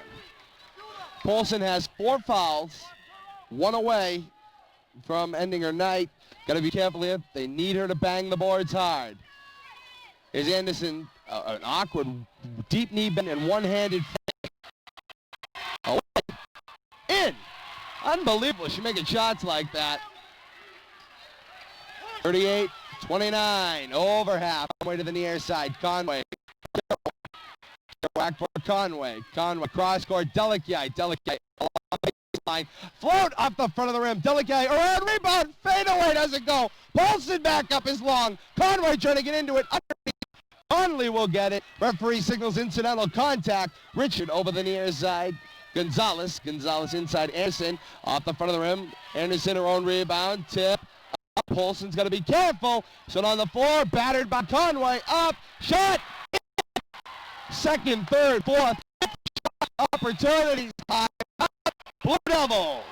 Polson has 4 fouls, 1 away from ending her night. Got to be careful here. They need her to bang the boards hard. Here's Anderson, an awkward deep knee bend and one-handed fake. Away. In. Unbelievable. She's making shots like that. 38-29. Over half. Way to the near side. Conway. Whack for Conway. Conway cross court. Delikai. Delikai along the baseline. Float off the front of the rim. Delikai around rebound. Fade away. Doesn't go. Paulson back up is long. Conway trying to get into it. Conley will get it. Referee signals incidental contact. Richard over the near side. Gonzalez inside Anderson. Off the front of the rim. Anderson her own rebound. Tip. Up. Paulson's got to be careful. Shot on the floor. Battered by Conway. Up. Shot. Second, third, fourth. Opportunities. Blue Devils.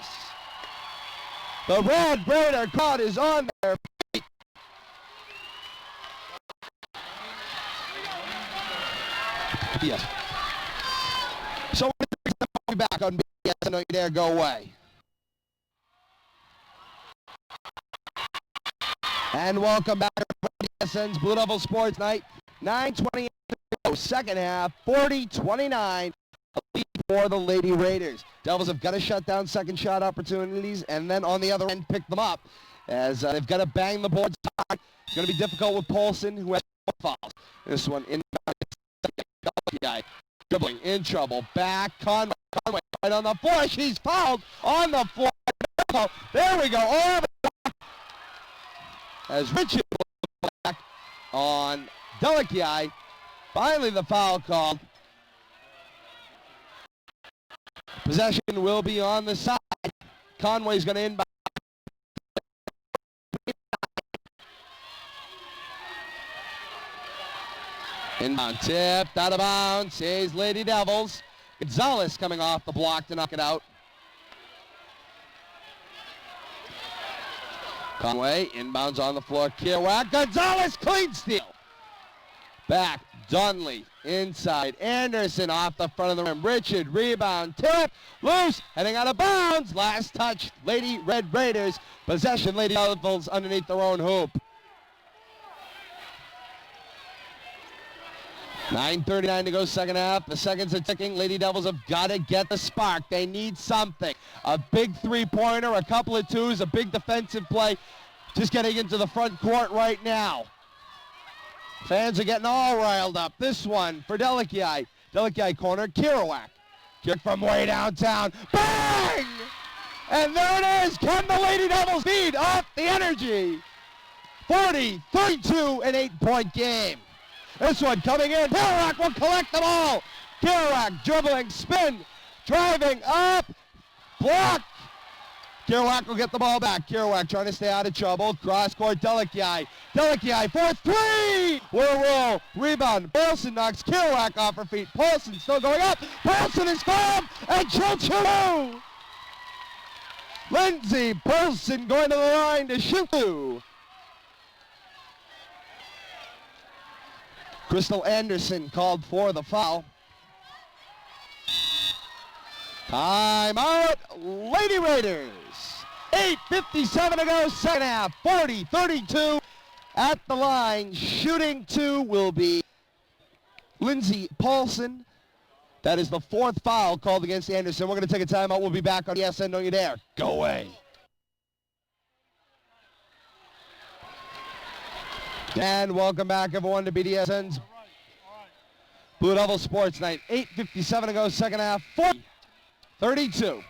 The Red Raider crowd is on their feet. Yes. So we'll be back on BDSN. Don't you dare go away. And welcome back to BDSN's Blue Devil Sports Night. 9:28 second half, 40-29. A lead for the Lady Raiders. Devils have got to shut down second shot opportunities, and then on the other end pick them up as they've got to bang the boards hard. It's going to be difficult with Polson, who has 4 fouls. This one in guy dribbling in trouble. Back Conway right on the floor. She's fouled on the floor. There we go. All as Richard back on Delikai. Finally the foul called. Possession will be on the side. Conway's going to inbound. Inbound tipped, out of bounds, saves Lady Devils. Gonzalez coming off the block to knock it out. Conway, inbounds on the floor, Kerouac, Gonzalez, clean steal. Back, Dunley, inside, Anderson off the front of the rim, Richard, rebound, tip, loose, heading out of bounds, last touch, Lady Red Raiders, possession, Lady Devils underneath their own hoop. 9:39 to go second half. The seconds are ticking. Lady Devils have got to get the spark. They need something. A big three-pointer, a couple of twos, a big defensive play. Just getting into the front court right now. Fans are getting all riled up. This one for Delici. Delici corner, Kerouac. Kick from way downtown. Bang! And there it is. Can the Lady Devils feed off the energy? 40-32, an 8-point game. This one coming in. Kerouac will collect them all. Kerouac dribbling, spin, driving up, block. Kerouac will get the ball back. Kerouac trying to stay out of trouble. Cross court, Delici. Delici for three. Will roll. Rebound. Paulson knocks Kerouac off her feet. Paulson still going up. Paulson is fouled and she'll shoot. Lindsay Paulson going to the line to shoot. Crystal Anderson called for the foul. Timeout, Lady Raiders. 8:57 to go, second half, 40-32 at the line. Shooting two will be Lindsay Paulson. That is the fourth foul called against Anderson. We're going to take a timeout. We'll be back on BDSN. Don't you dare. Go away. And welcome back, everyone, to BDSN's Blue Devil Sports Night. 8:57 to go, second half, 40-32.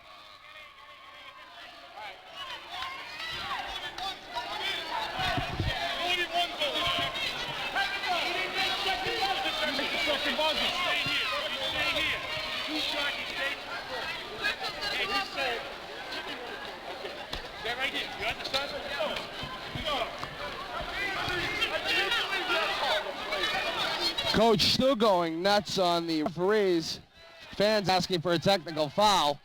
Coach still going nuts on the referees. Fans asking for a technical foul.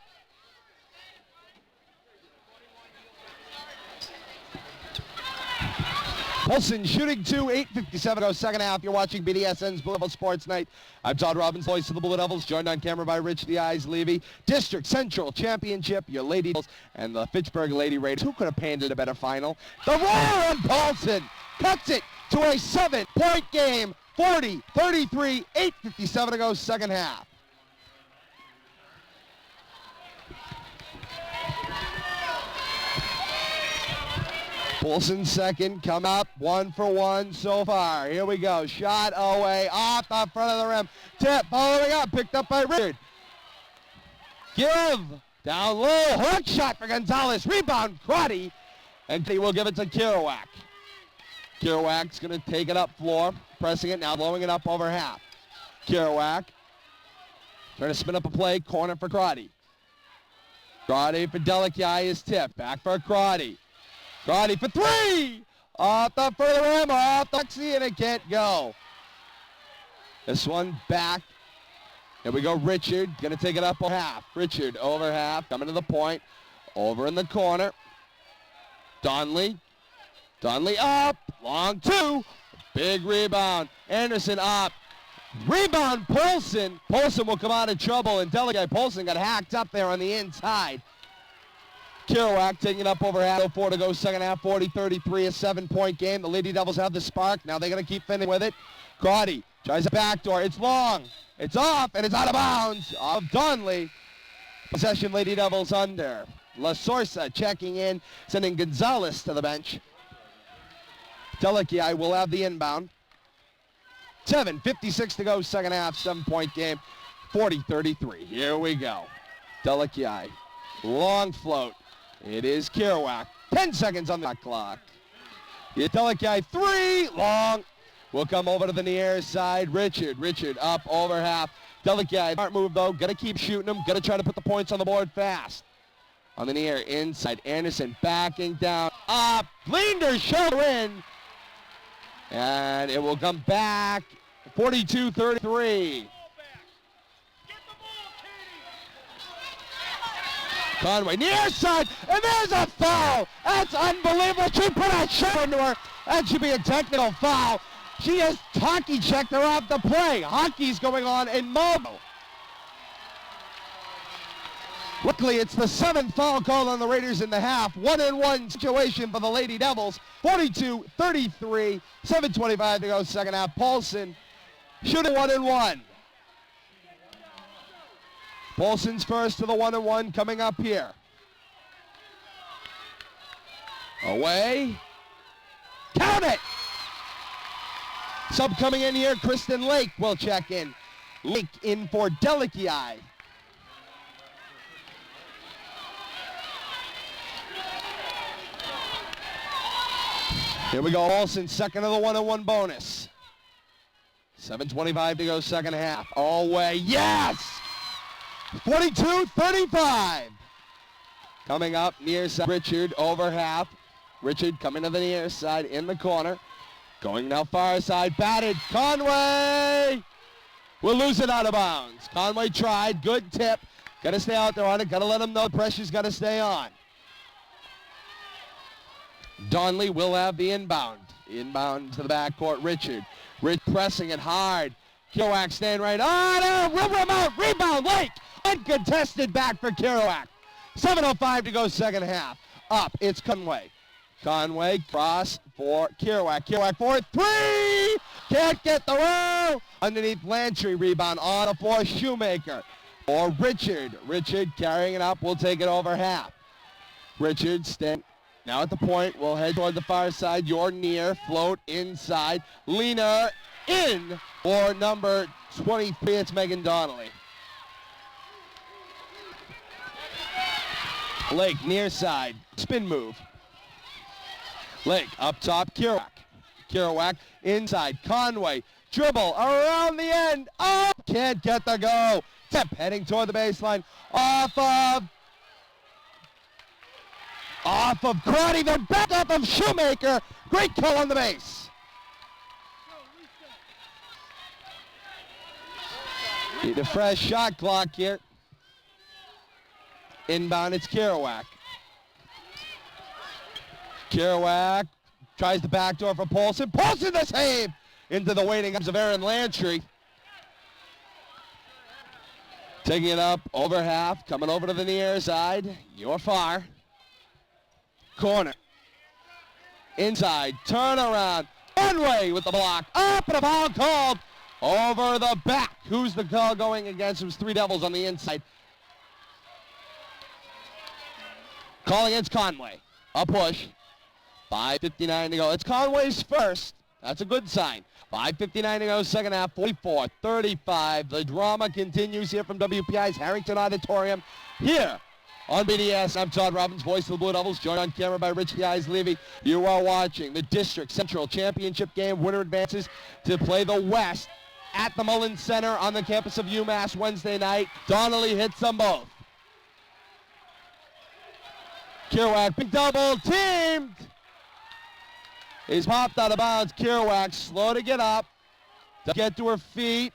Paulson shooting two, 8:57 to go, second half. You're watching BDSN's Blue Devil Sports Night. I'm Todd Robbins, voice of the Blue Devils, joined on camera by Rich the Eyes Levy. District Central Championship, your Lady Devils and the Fitchburg Lady Raiders. Who could have painted a better final? The roar on Paulson cuts it to a 7-point game. 40-33, 8:57 to go, second half. Paulson second, come up, 1 for 1 so far. Here we go, shot away, off the front of the rim. Tip, following up, picked up by Richard. Give, down low, hook shot for Gonzalez. Rebound, Crotty, and he will give it to Kerouac. Kerouac's going to take it up floor, pressing it now, blowing it up over half. Kerouac trying to spin up a play, corner for Crotty. Crotty for Delici is tipped, back for Crotty. Crotty for three! Off the further rim, off the Lexi, and it can't go. This one back. Here we go, Richard, going to take it up over half. Richard over half, coming to the point, over in the corner. Donley. Donley up, long two, big rebound. Anderson up, rebound Paulson. Paulson will come out of trouble, and Delici Paulson got hacked up there on the inside. Kerouac taking it up over half, 4 to go, second half, 40-33, a 7-point game. The Lady Devils have the spark. Now they're going to keep finishing with it. Crotty tries a backdoor. It's long, it's off, and it's out of bounds of Donley. Possession, Lady Devils under. La Sorsa checking in, sending Gonzalez to the bench. Delici will have the inbound. 7:56 to go, second half, 7-point game, 40-33. Here we go. Delici, long float. It is Kerouac. 10 seconds on the clock. Delici, three, long. Will come over to the near side. Richard up over half. Delici, smart move though. Got to keep shooting them. Got to try to put the points on the board fast. On the near inside, Anderson backing down. Up, leaned her shoulder in. And it will come back 42-33. Conway near side, and there's a foul. That's unbelievable. She put a shot into her. That should be a technical foul. She has hockey checked her off the play. Hockey's going on in Mobile. Luckily, it's the 7th foul call on the Raiders in the half. 1-and-1 situation for the Lady Devils. 42-33, 7:25 to go second half. Paulson shooting 1-and-1. Paulson's first to the 1-and-1 coming up here. Away. Count it! Sub coming in here, Kristen Lake will check in. Lake in for Delici. Here we go, Paulson, second of the 1-and-1 bonus. 7:25 to go second half. Away, yes! 42-35. Coming up near side, Richard over half. Richard coming to the near side in the corner. Going now far side, batted, Conway! We'll lose it out of bounds. Conway tried, good tip. Gotta stay out there on it, gotta let him know the pressure's gotta stay on. Donley will have the inbound. Inbound to the backcourt, Richard. Rich pressing it hard. Kerouac staying right on, rebound, Lake! Uncontested back for Kerouac. 7:05 to go second half. Up, it's Conway. Conway, cross for Kerouac. Kerouac for 3! Can't get the roll! Underneath Lantry, rebound on a for Shoemaker. Or Richard. Richard carrying it up, will take it over half. Richard staying now at the point, will head toward the far side. You're near, float inside. Leaner in for number 23, it's Megan Donnelly. Lake near side, spin move. Lake up top, Kerouac. Kerouac inside, Conway. Dribble around the end. Oh, can't get the go. Tip heading toward the baseline. Off of Crotty, then back off of Shoemaker. Great kill on the base. Need a fresh shot clock here. Inbound, it's Kerouac. Kerouac tries the backdoor for Paulson. Paulson the save into the waiting arms of Aaron Lantry. Taking it up over half, coming over to the near side. You're far. Corner. Inside, turnaround. Conway with the block. Up and a foul called over the back. Who's the call going against? It was three Devils on the inside. Call against Conway. A push. 5:59 to go. It's Conway's first. That's a good sign. 5:59 to go, second half, 44-35. The drama continues here from WPI's Harrington Auditorium. Here on BDSN, I'm Todd Robbins, voice of the Blue Devils, joined on camera by Rich the Eyes Levy. You are watching the District Central Championship game. Winner advances to play the West at the Mullins Center on the campus of UMass Wednesday night. Donnelly hits them both. Kerouac, big double teamed. He's popped out of bounds. Kerouac slow to get up, to get to her feet,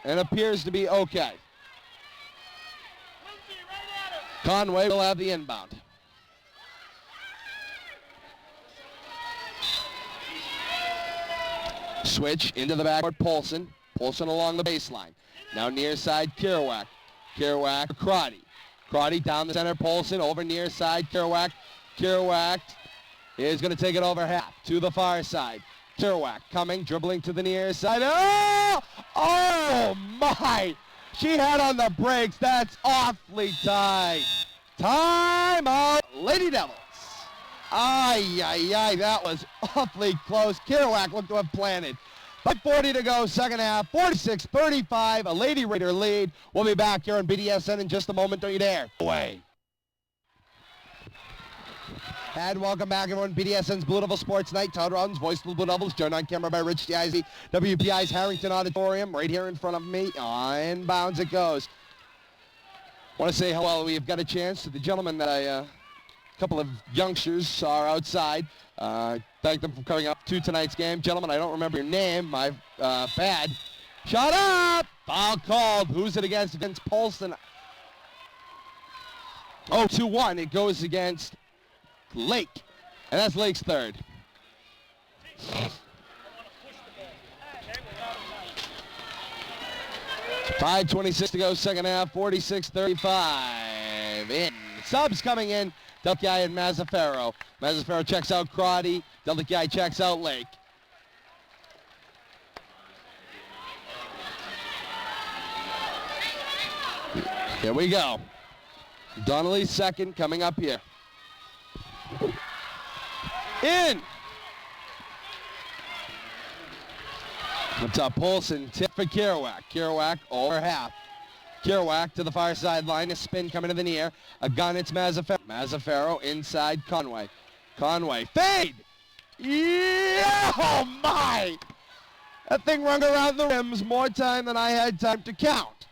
and appears to be okay. Conway will have the inbound. Switch into the backcourt, Paulson. Paulson along the baseline. Now near side, Kerouac. Kerouac, Crotty. Crotty down the center, Paulson over near side, Kerouac. Kerouac is going to take it over half to the far side. Kerouac coming, dribbling to the near side. Oh my! She had on the brakes. That's awfully tight. Time out, Lady Devils. Ay, ay, ay, that was awfully close. Kerouac looked to have planted. 5:40 to go, second half, 46-35, a Lady Raider lead. We'll be back here on BDSN in just a moment. Don't you dare. Away. And welcome back, everyone. BDSN's Blue Devil Sports Night. Todd Robbins, voice of the Blue Devils, joined on camera by Rich Diaz, WPI's Harrington Auditorium, right here in front of me. On bounds it goes. Want to say hello. We've got a chance to the gentleman that I couple of youngsters are outside. Thank them for coming up to tonight's game. Gentlemen, I don't remember your name. My bad. Shut up! Foul called. Who's it against? Against Polson. Oh, 2-1. It goes against Lake. And that's Lake's third. 5:26 to go, second half, 46-35. In. Subs coming in. WPI and Mazzaferro. Mazzaferro checks out Crotty. WPI checks out Lake. Here we go. Donnelly second coming up here. In. Up top, Polson, tip for Kerouac. Kerouac over half. Kerouac to the far sideline, a spin coming to the near. A gun, it's Mazzaferro. Mazzaferro inside Conway. Conway, fade! Yeah, oh my! That thing rung around the rims more time than I had time to count.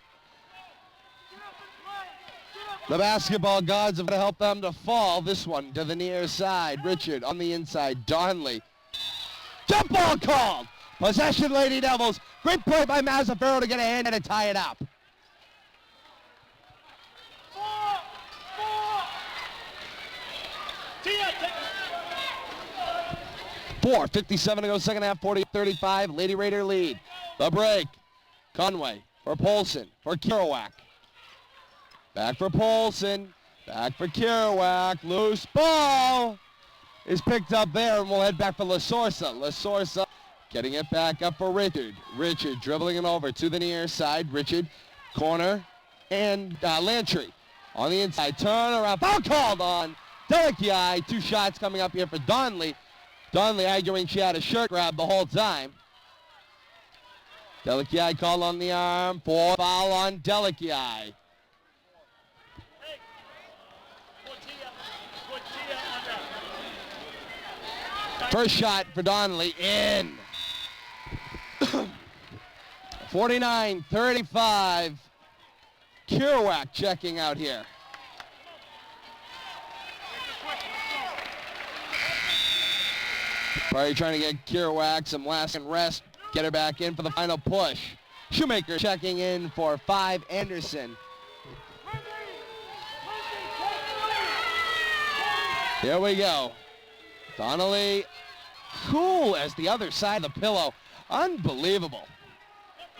The basketball gods have got to help them to fall. This one to the near side. Richard on the inside. Donley. Jump ball called! Possession, Lady Devils. Great play by Mazzaferro to get a hand and to tie it up. 4:57 to go, second half, 40-35. Lady Raider lead. The break. Conway for Polson, for Kerouac. Back for Polson. Back for Kerouac. Loose ball is picked up there, and we'll head back for La Sorsa. La Sorsa getting it back up for Richard. Richard dribbling it over to the near side. Richard, corner, and Lantry on the inside. Turn around. Foul called on Delici. 2 shots coming up here for Donley. Donley arguing she had a shirt grab the whole time. Delici called on the arm for foul on Delici. First shot for Donley in. 49-35. Kerouac checking out here. Probably trying to get Kerouac some last and rest. Get her back in for the final push. Shoemaker checking in for 5. Anderson. Here we go. Donnelly, cool as the other side of the pillow. Unbelievable.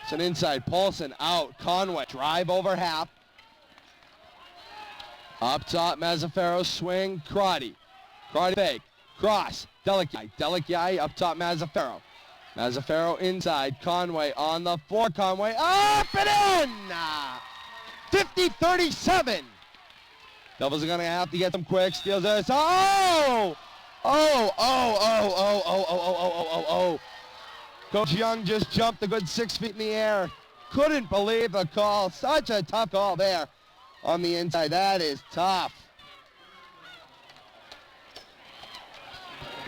It's an inside. Paulson out. Conway, drive over half. Up top, Mazzaferro, swing, Crotty. Crotty fake. Cross. Delici. Delici up top, Mazzaferro. Mazzaferro inside. Conway on the floor. Conway up and in! 50-37. Devils are going to have to get some quick steals. Oh! Oh. Coach Young just jumped a good 6 feet in the air. Couldn't believe the call. Such a tough call there on the inside. That is tough.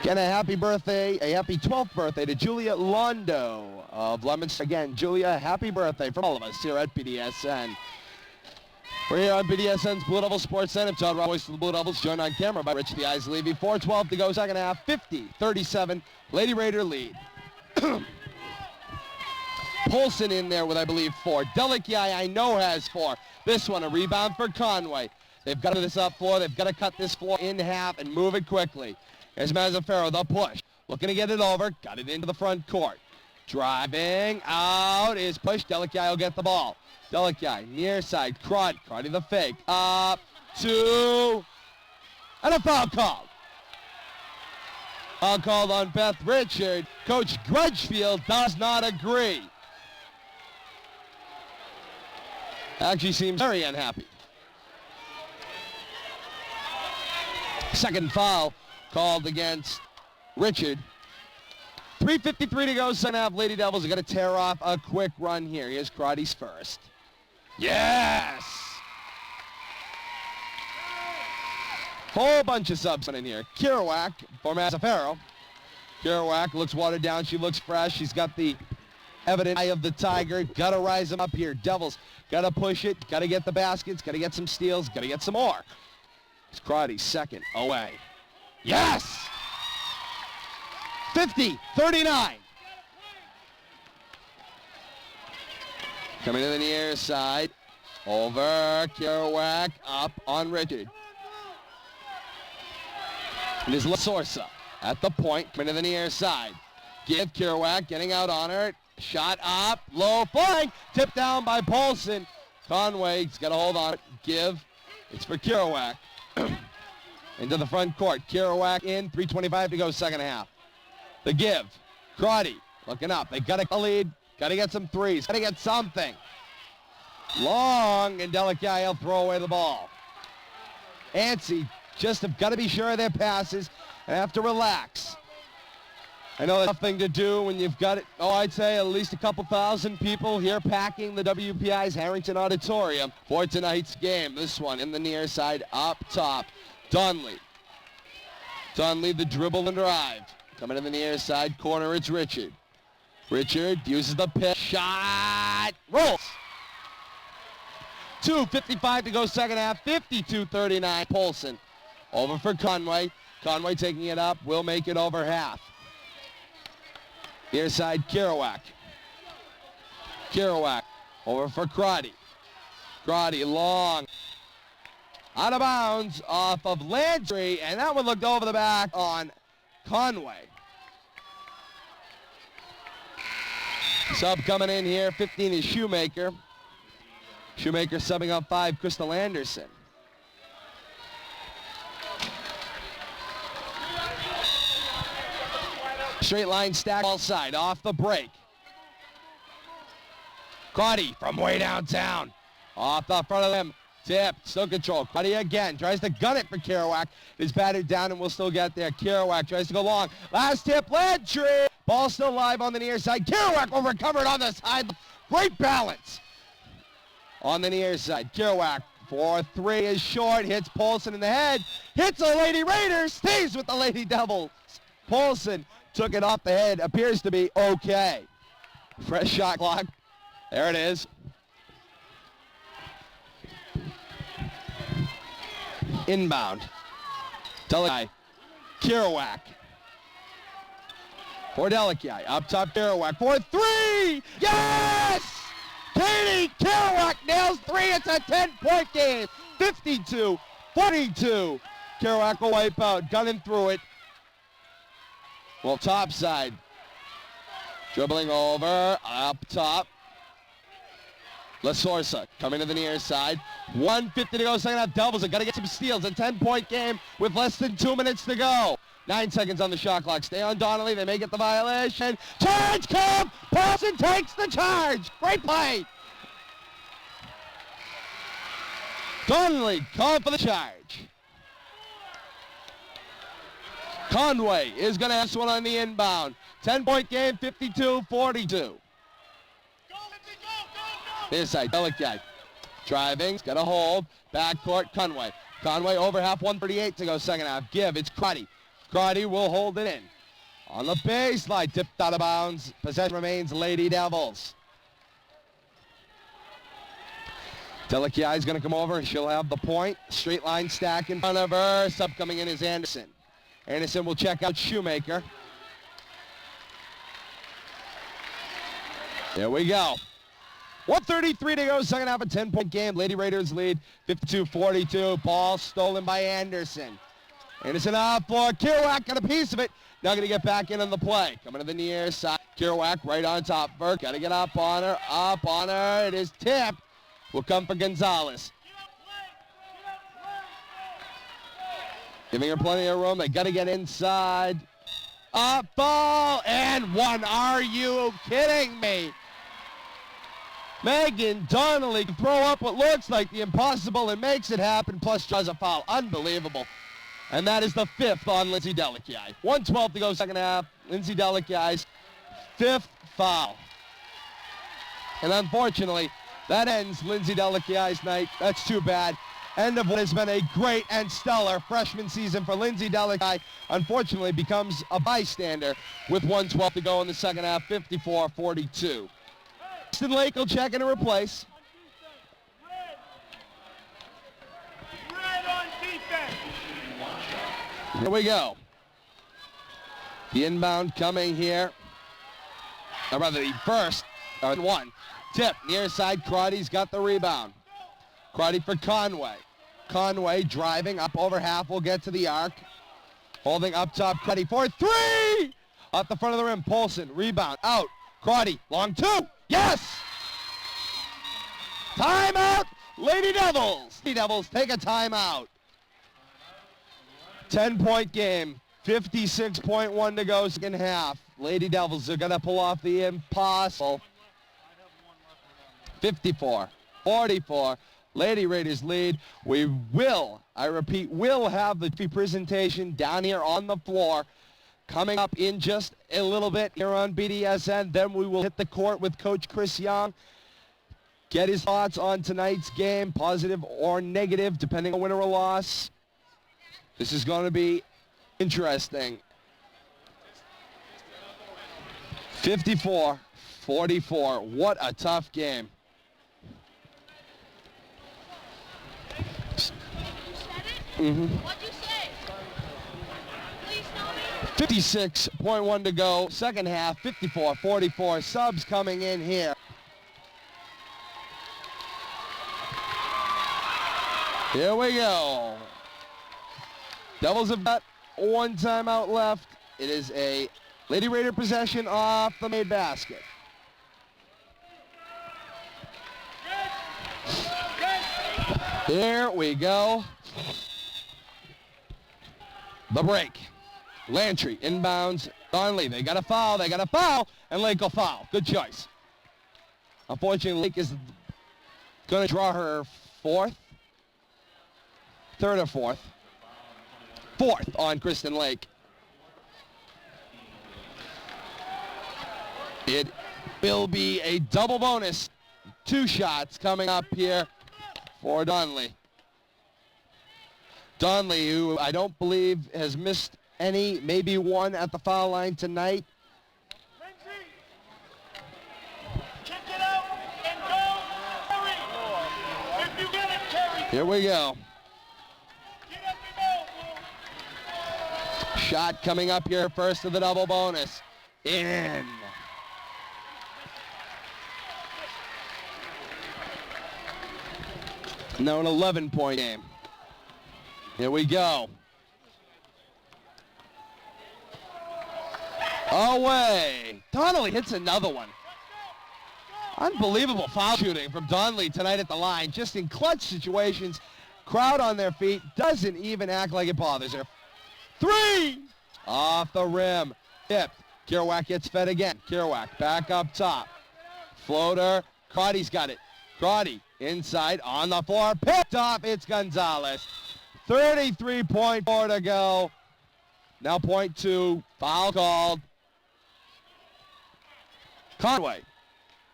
Again, a happy birthday, a happy 12th birthday to Julia Londo of Leominster. Again, Julia, happy birthday from all of us here at BDSN. We're here on BDSN's Blue Devils Sports Center. Todd Robbins of the Blue Devils, joined on camera by Rich the Eyes Levy. 4:12 to go, second half, 50-37. Lady Raider lead. Polson in there with, I believe, 4. Delici, I know, has 4. This one, a rebound for Conway. They've got to do this up floor. They've got to cut this floor in half and move it quickly. Here's Mazzaferro, the push. Looking to get it over. Got it into the front court. Driving out is push. Delici will get the ball. Delici, near side, Crotty the fake, up, 2, and a foul called. Foul called on Beth Richard. Coach Grudgefield does not agree. Actually seems very unhappy. Second foul called against Richard. 3:53 to go, second half. Lady Devils are going to tear off a quick run here. Here's Crotty's first. Yes! Whole bunch of subs in here. Kerouac for Mazzaferro. Kerouac looks watered down. She looks fresh. She's got the evident eye of the tiger. Got to rise them up here. Devils got to push it. Got to get the baskets. Got to get some steals. Got to get some more. Crotty, second, away. Yes! 50-39. Coming to the near side. Over, Kerouac, up on Richard. It is Lasorsa at the point, coming to the near side. Give Kerouac, getting out on her. Shot up, low flying, tipped down by Paulson. Conway's got a hold on it. Give, it's for Kerouac. Into the front court. Kerouac in, 3:25 to go, second half. The give. Crotty looking up. They got to lead. Got to get some threes. Got to get something. Long, and Delikai will throw away the ball. Antsy just have got to be sure of their passes and have to relax. I know that's a tough thing to do when you've got it, I'd say at least a couple thousand people here packing the WPI's Harrington Auditorium for tonight's game. This one in the near side, up top. Donley. Donley, the dribble and drive. Coming to the near side corner, it's Richard. Richard uses the pitch. Shot. Rolls. 2:55 to go, second half. 52-39. Polson. Over for Conway. Conway taking it up. Will make it over half. Near side, Kerouac. Kerouac. Over for Crotty. Crotty long. Out of bounds off of Landry, and that one looked over the back on Conway. Sub coming in here, 15 is Shoemaker. Shoemaker subbing up 5, Crystal Anderson. Straight line stack, ball side, off the break. Crotty from way downtown. Off the front of them. Tip, still control. Crotty again, tries to gun it for Kerouac. Is battered down and will still get there. Kerouac tries to go long. Last tip, Landry. Ball still live on the near side. Kerouac will recover it on the side. Great balance. On the near side, Kerouac for 3 is short. Hits Paulson in the head. Hits the Lady Raiders. Stays with the Lady Devils. Paulson took it off the head. Appears to be okay. Fresh shot clock. There it is. Inbound. Delikai. Kerouac. For Delikai. Up top, Kerouac. For 3! Yes! Katie Kerouac nails 3. It's a 10-point game. 52-42. Kerouac will wipe out. Gunning through it. Well, top side. Dribbling over. Up top. Lasorsa coming to the near side. 1:50 to go, second half. Devils have got to get some steals. A 10-point game with less than 2 minutes to go. 9 seconds on the shot clock. Stay on Donnelly. They may get the violation. Charge come! Paulson takes the charge. Great play. Donnelly called for the charge. Conway is going to have this one on the inbound. 10-point game, 52-42. This side, Delikai. Driving, got a hold. Backcourt, Conway. Conway over half, 1:38 to go, second half. Give, it's Crotty. Crotty will hold it in. On the baseline, tipped out of bounds. Possession remains Lady Devils. Delikai is going to come over and she'll have the point. Straight line stack in front of her. Sub coming in is Anderson. Anderson will check out Shoemaker. There we go. 1:33 to go, second half, a 10-point game. Lady Raiders lead 52-42. Ball stolen by Anderson. Anderson out for Kerouac, got a piece of it. Now going to get back in on the play. Coming to the near side. Kerouac right on top of her. Got to get up on her. Up on her. It is tipped. Will come for Gonzalez. Giving her plenty of room. They got to get inside. Up ball and one. Are you kidding me? Megan Donnelly can throw up what looks like the impossible and makes it happen, plus draws a foul. Unbelievable. And that is the 5th on Lindsay Delikai. 1:12 to go, second half. Lindsay Delikai's 5th foul. And unfortunately, that ends Lindsay Delikai's night. That's too bad. End of what has been a great and stellar freshman season for Lindsay Delikai. Unfortunately, becomes a bystander with 1:12 to go in the second half, 54-42. Austin Lake will check in and replace. Red on defense. Here we go. The inbound coming here. Or rather, the first, one. Tip, near side, Crotty's got the rebound. Crotty for Conway. Conway driving up over half, will get to the arc. Holding up top, Crotty for three! Off the front of the rim, Polson, rebound, out. Crotty, long two, yes! Timeout, Lady Devils. Lady Devils take a timeout. 10-point game, 56.1 to go, second half. Lady Devils are gonna pull off the impossible. 54-44. Lady Raiders lead. We will, I repeat, will have the presentation down here on the floor coming up in just a little bit here on BDSN. Then we will hit the court with Coach Chris Young. Get his thoughts on tonight's game, positive or negative, depending on win or loss. This is going to be interesting. 54-44. What a tough game. What'd you say? Please tell me. 56.1 to go. Second half, 54-44. Subs coming in here. Here we go. Devils have got one timeout left. It is a Lady Raider possession off the made basket. Here we go. The break. Lantry inbounds. Darnley, they got a foul, and Lake will foul. Good choice. Unfortunately, Lake is going to draw her third or fourth. Fourth on Kristen Lake. It will be a double bonus. 2 shots coming up here for Donley. Donley, who I don't believe has missed any, maybe one at the foul line tonight. Kick it out and go. Hurry. If you get it, carry. Here we go. Get up and go. Shot coming up here, first of the double bonus. In. Now an 11-point game. Here we go. Away. Donnelly hits another one. Unbelievable foul shooting from Donnelly tonight at the line. Just in clutch situations. Crowd on their feet. Doesn't even act like it bothers her. 3! Off the rim. Tipped. Kerouac gets fed again. Kerouac back up top. Floater. Crotty's got it. Crotty inside on the floor. Picked off. It's Gonzalez. 33.4 to go. Now .2. Foul called. Conway.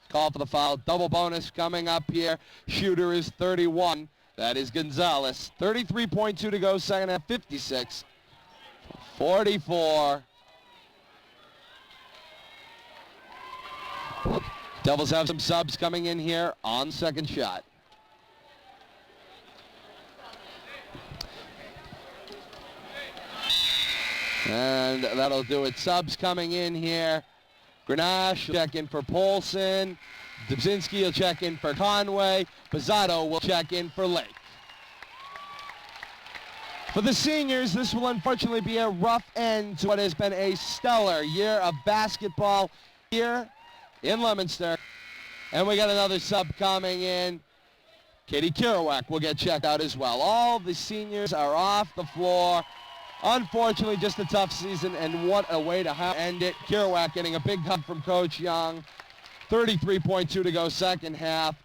Call for the foul. Double bonus coming up here. Shooter is 31. That is Gonzalez. 33.2 to go. Second half. 56-44. Devils have some subs coming in here on second shot. And that'll do it. Subs coming in here. Grenache will check in for Polson. Dubzinski will check in for Conway. Pizzato will check in for Lake. For the seniors, this will unfortunately be a rough end to what has been a stellar year of basketball here in Leominster. And we got another sub coming in. Katie Kerouac will get checked out as well. All the seniors are off the floor. Unfortunately, just a tough season, and what a way to end it. Kerouac getting a big hug from Coach Young. 33.2 to go, second half.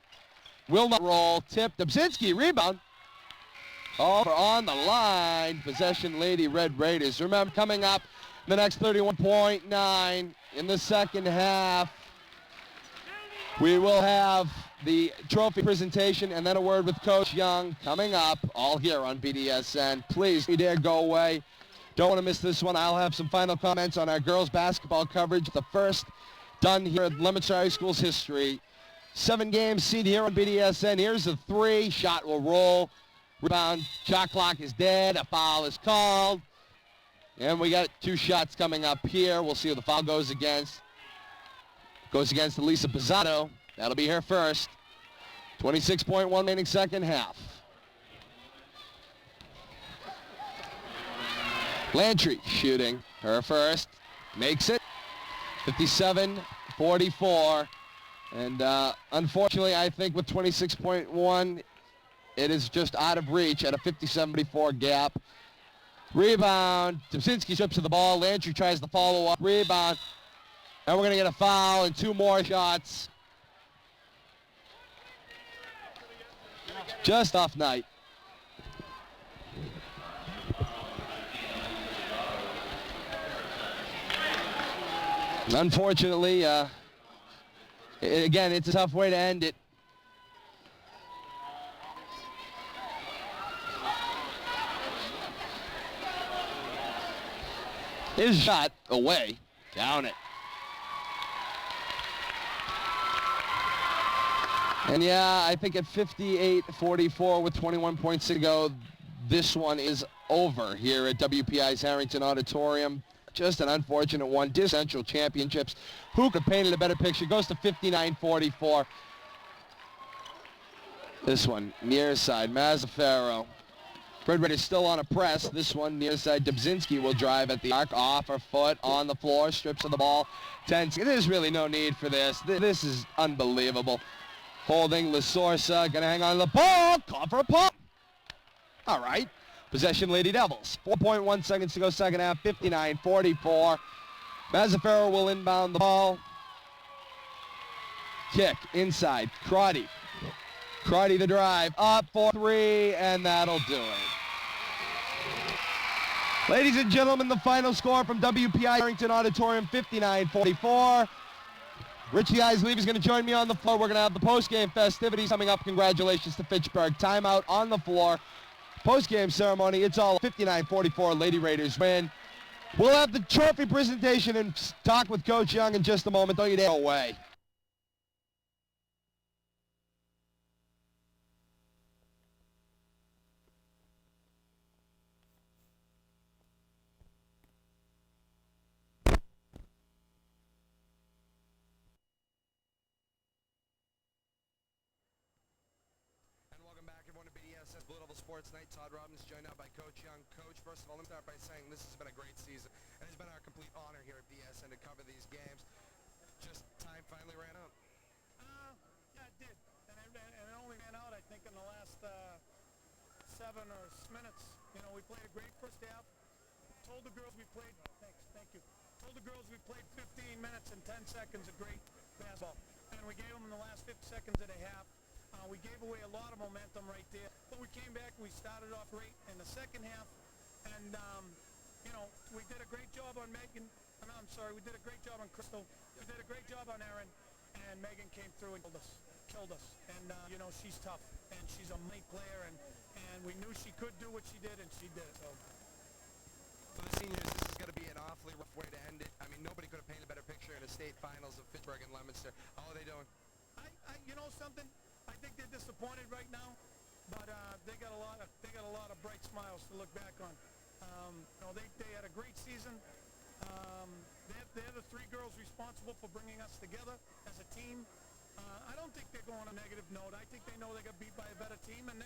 Will not roll. Tip. Dubzinski, rebound. Over on the line. Possession, Lady Red Raiders. Remember, coming up the next 31.9 in the second half. We will have the trophy presentation and then a word with Coach Young coming up, all here on BDSN. Please, you dare go away. Don't want to miss this one. I'll have some final comments on our girls basketball coverage, the first done here at Leominster High School's history. 7 games seen here on BDSN. Here's a 3. Shot will roll. Rebound. Shot clock is dead. A foul is called. And we got 2 shots coming up here. We'll see who the foul goes against. Goes against Elisa Pizzato. That'll be her first. 26.1 remaining second half. Lantry shooting her first. Makes it. 57-44. And unfortunately, I think with 26.1, it is just out of reach at a 50-74 gap. Rebound. Dobzinski strips of the ball. Lantry tries to follow up. Rebound. And we're going to get a foul and 2 more shots. Just off night. Unfortunately, again, it's a tough way to end it. His shot away. Down it. And yeah, I think at 58-44 with 21 points to go, this one is over here at WPI's Harrington Auditorium. Just an unfortunate one. Central Championships. Who could have painted a better picture? Goes to 59-44. This one, near side, Mazzaferro. Fred is still on a press. This one, near side, Dobzinski will drive at the arc. Off her foot, on the floor, strips of the ball. There's really no need for this. This is unbelievable. Holding, Lasorsa, gonna hang on to the ball. Call for a pump. All right. Possession, Lady Devils. 4.1 seconds to go second half, 59-44. Mazzaferro will inbound the ball. Kick, inside, Crotty. Crotty the drive, up for 3, and that'll do it. Ladies and gentlemen, the final score from WPI Harrington Auditorium, 59-44. Richie Levy is going to join me on the floor. We're going to have the post-game festivities coming up. Congratulations to Fitchburg. Timeout on the floor. Post-game ceremony. It's all 59-44. Lady Raiders win. We'll have the trophy presentation and talk with Coach Young in just a moment. Don't you dare go away. BDSN Blue Devil Sports Night. Todd Robbins joined now by Coach Young. Coach, first of all, let me start by saying this has been a great season, and it's been our complete honor here at BDSN to cover these games. Just time finally ran out. Yeah, it did, and it only ran out, I think, in the last 7 or 6 minutes. You know, we played a great first half. Told the girls we played. Thank you. Told the girls we played 15 minutes and 10 seconds of great basketball, and we gave them in the last 50 seconds of the half. We gave away a lot of momentum right there, but we came back and we started off great in the second half, and you know, we did a great job on Megan. We did a great job on Crystal. We did a great job on Erin, and Megan came through and killed us. And you know, she's tough, and she's a money player, and we knew she could do what she did, and she did it. So for the seniors, this is going to be an awfully rough way to end it. I mean, nobody could have painted a better picture in the state finals of Fitchburg and Leominster. How are they doing? You know something? I think they're disappointed right now, but they got a lot of bright smiles to look back on. You know, they had a great season. They're the 3 girls responsible for bringing us together as a team. I don't think they're going on a negative note. I think they know they got beat by a better team, and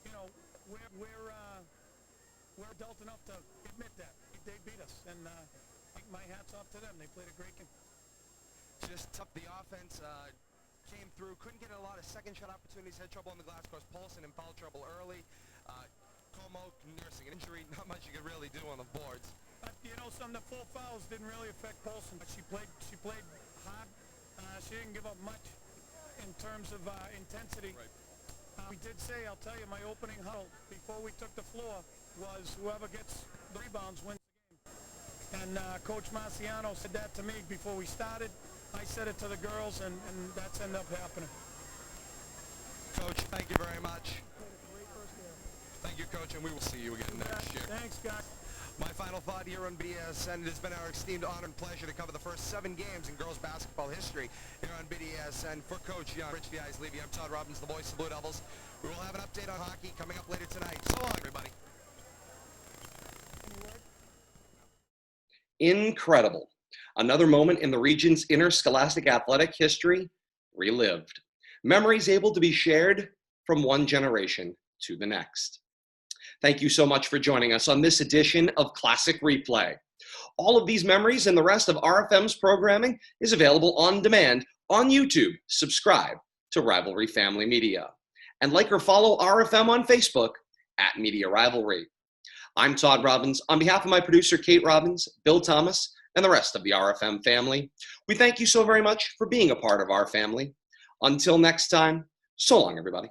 you know, we're adult enough to admit that they beat us, and my hat's off to them. They played a great game. Just tough. The offense came through, couldn't get a lot of second shot opportunities, had trouble on the glass course. Paulson in foul trouble early. Como nursing an injury, not much you could really do on the boards. You know, some of the full fouls didn't really affect Paulson, but she played hard. She didn't give up much in terms of intensity. Right. We did say, I'll tell you, my opening huddle before we took the floor was whoever gets the rebounds wins the game. And Coach Marciano said that to me before we started. I said it to the girls, and that's ended up happening. Coach, thank you very much. Thank you, Coach, and we will see you again next year. Thanks, guys. My final thought here on BDSN, it has been our esteemed honor and pleasure to cover the first 7 games in girls basketball history here on BDSN. For Coach Young, Rich Levy, I'm Todd Robbins, the voice of the Blue Devils. We will have an update on hockey coming up later tonight. So long, everybody. Incredible. Another moment in the region's interscholastic athletic history relived. Memories able to be shared from one generation to the next. Thank you so much for joining us on this edition of Classic Replay. All of these memories and the rest of RFM's programming is available on demand on YouTube. Subscribe to Rivalry Family Media. And like or follow RFM on Facebook at Media Rivalry. I'm Todd Robbins. On behalf of my producer, Kate Robbins, Bill Thomas, and the rest of the RFM family, we thank you so very much for being a part of our family. Until next time, so long, everybody.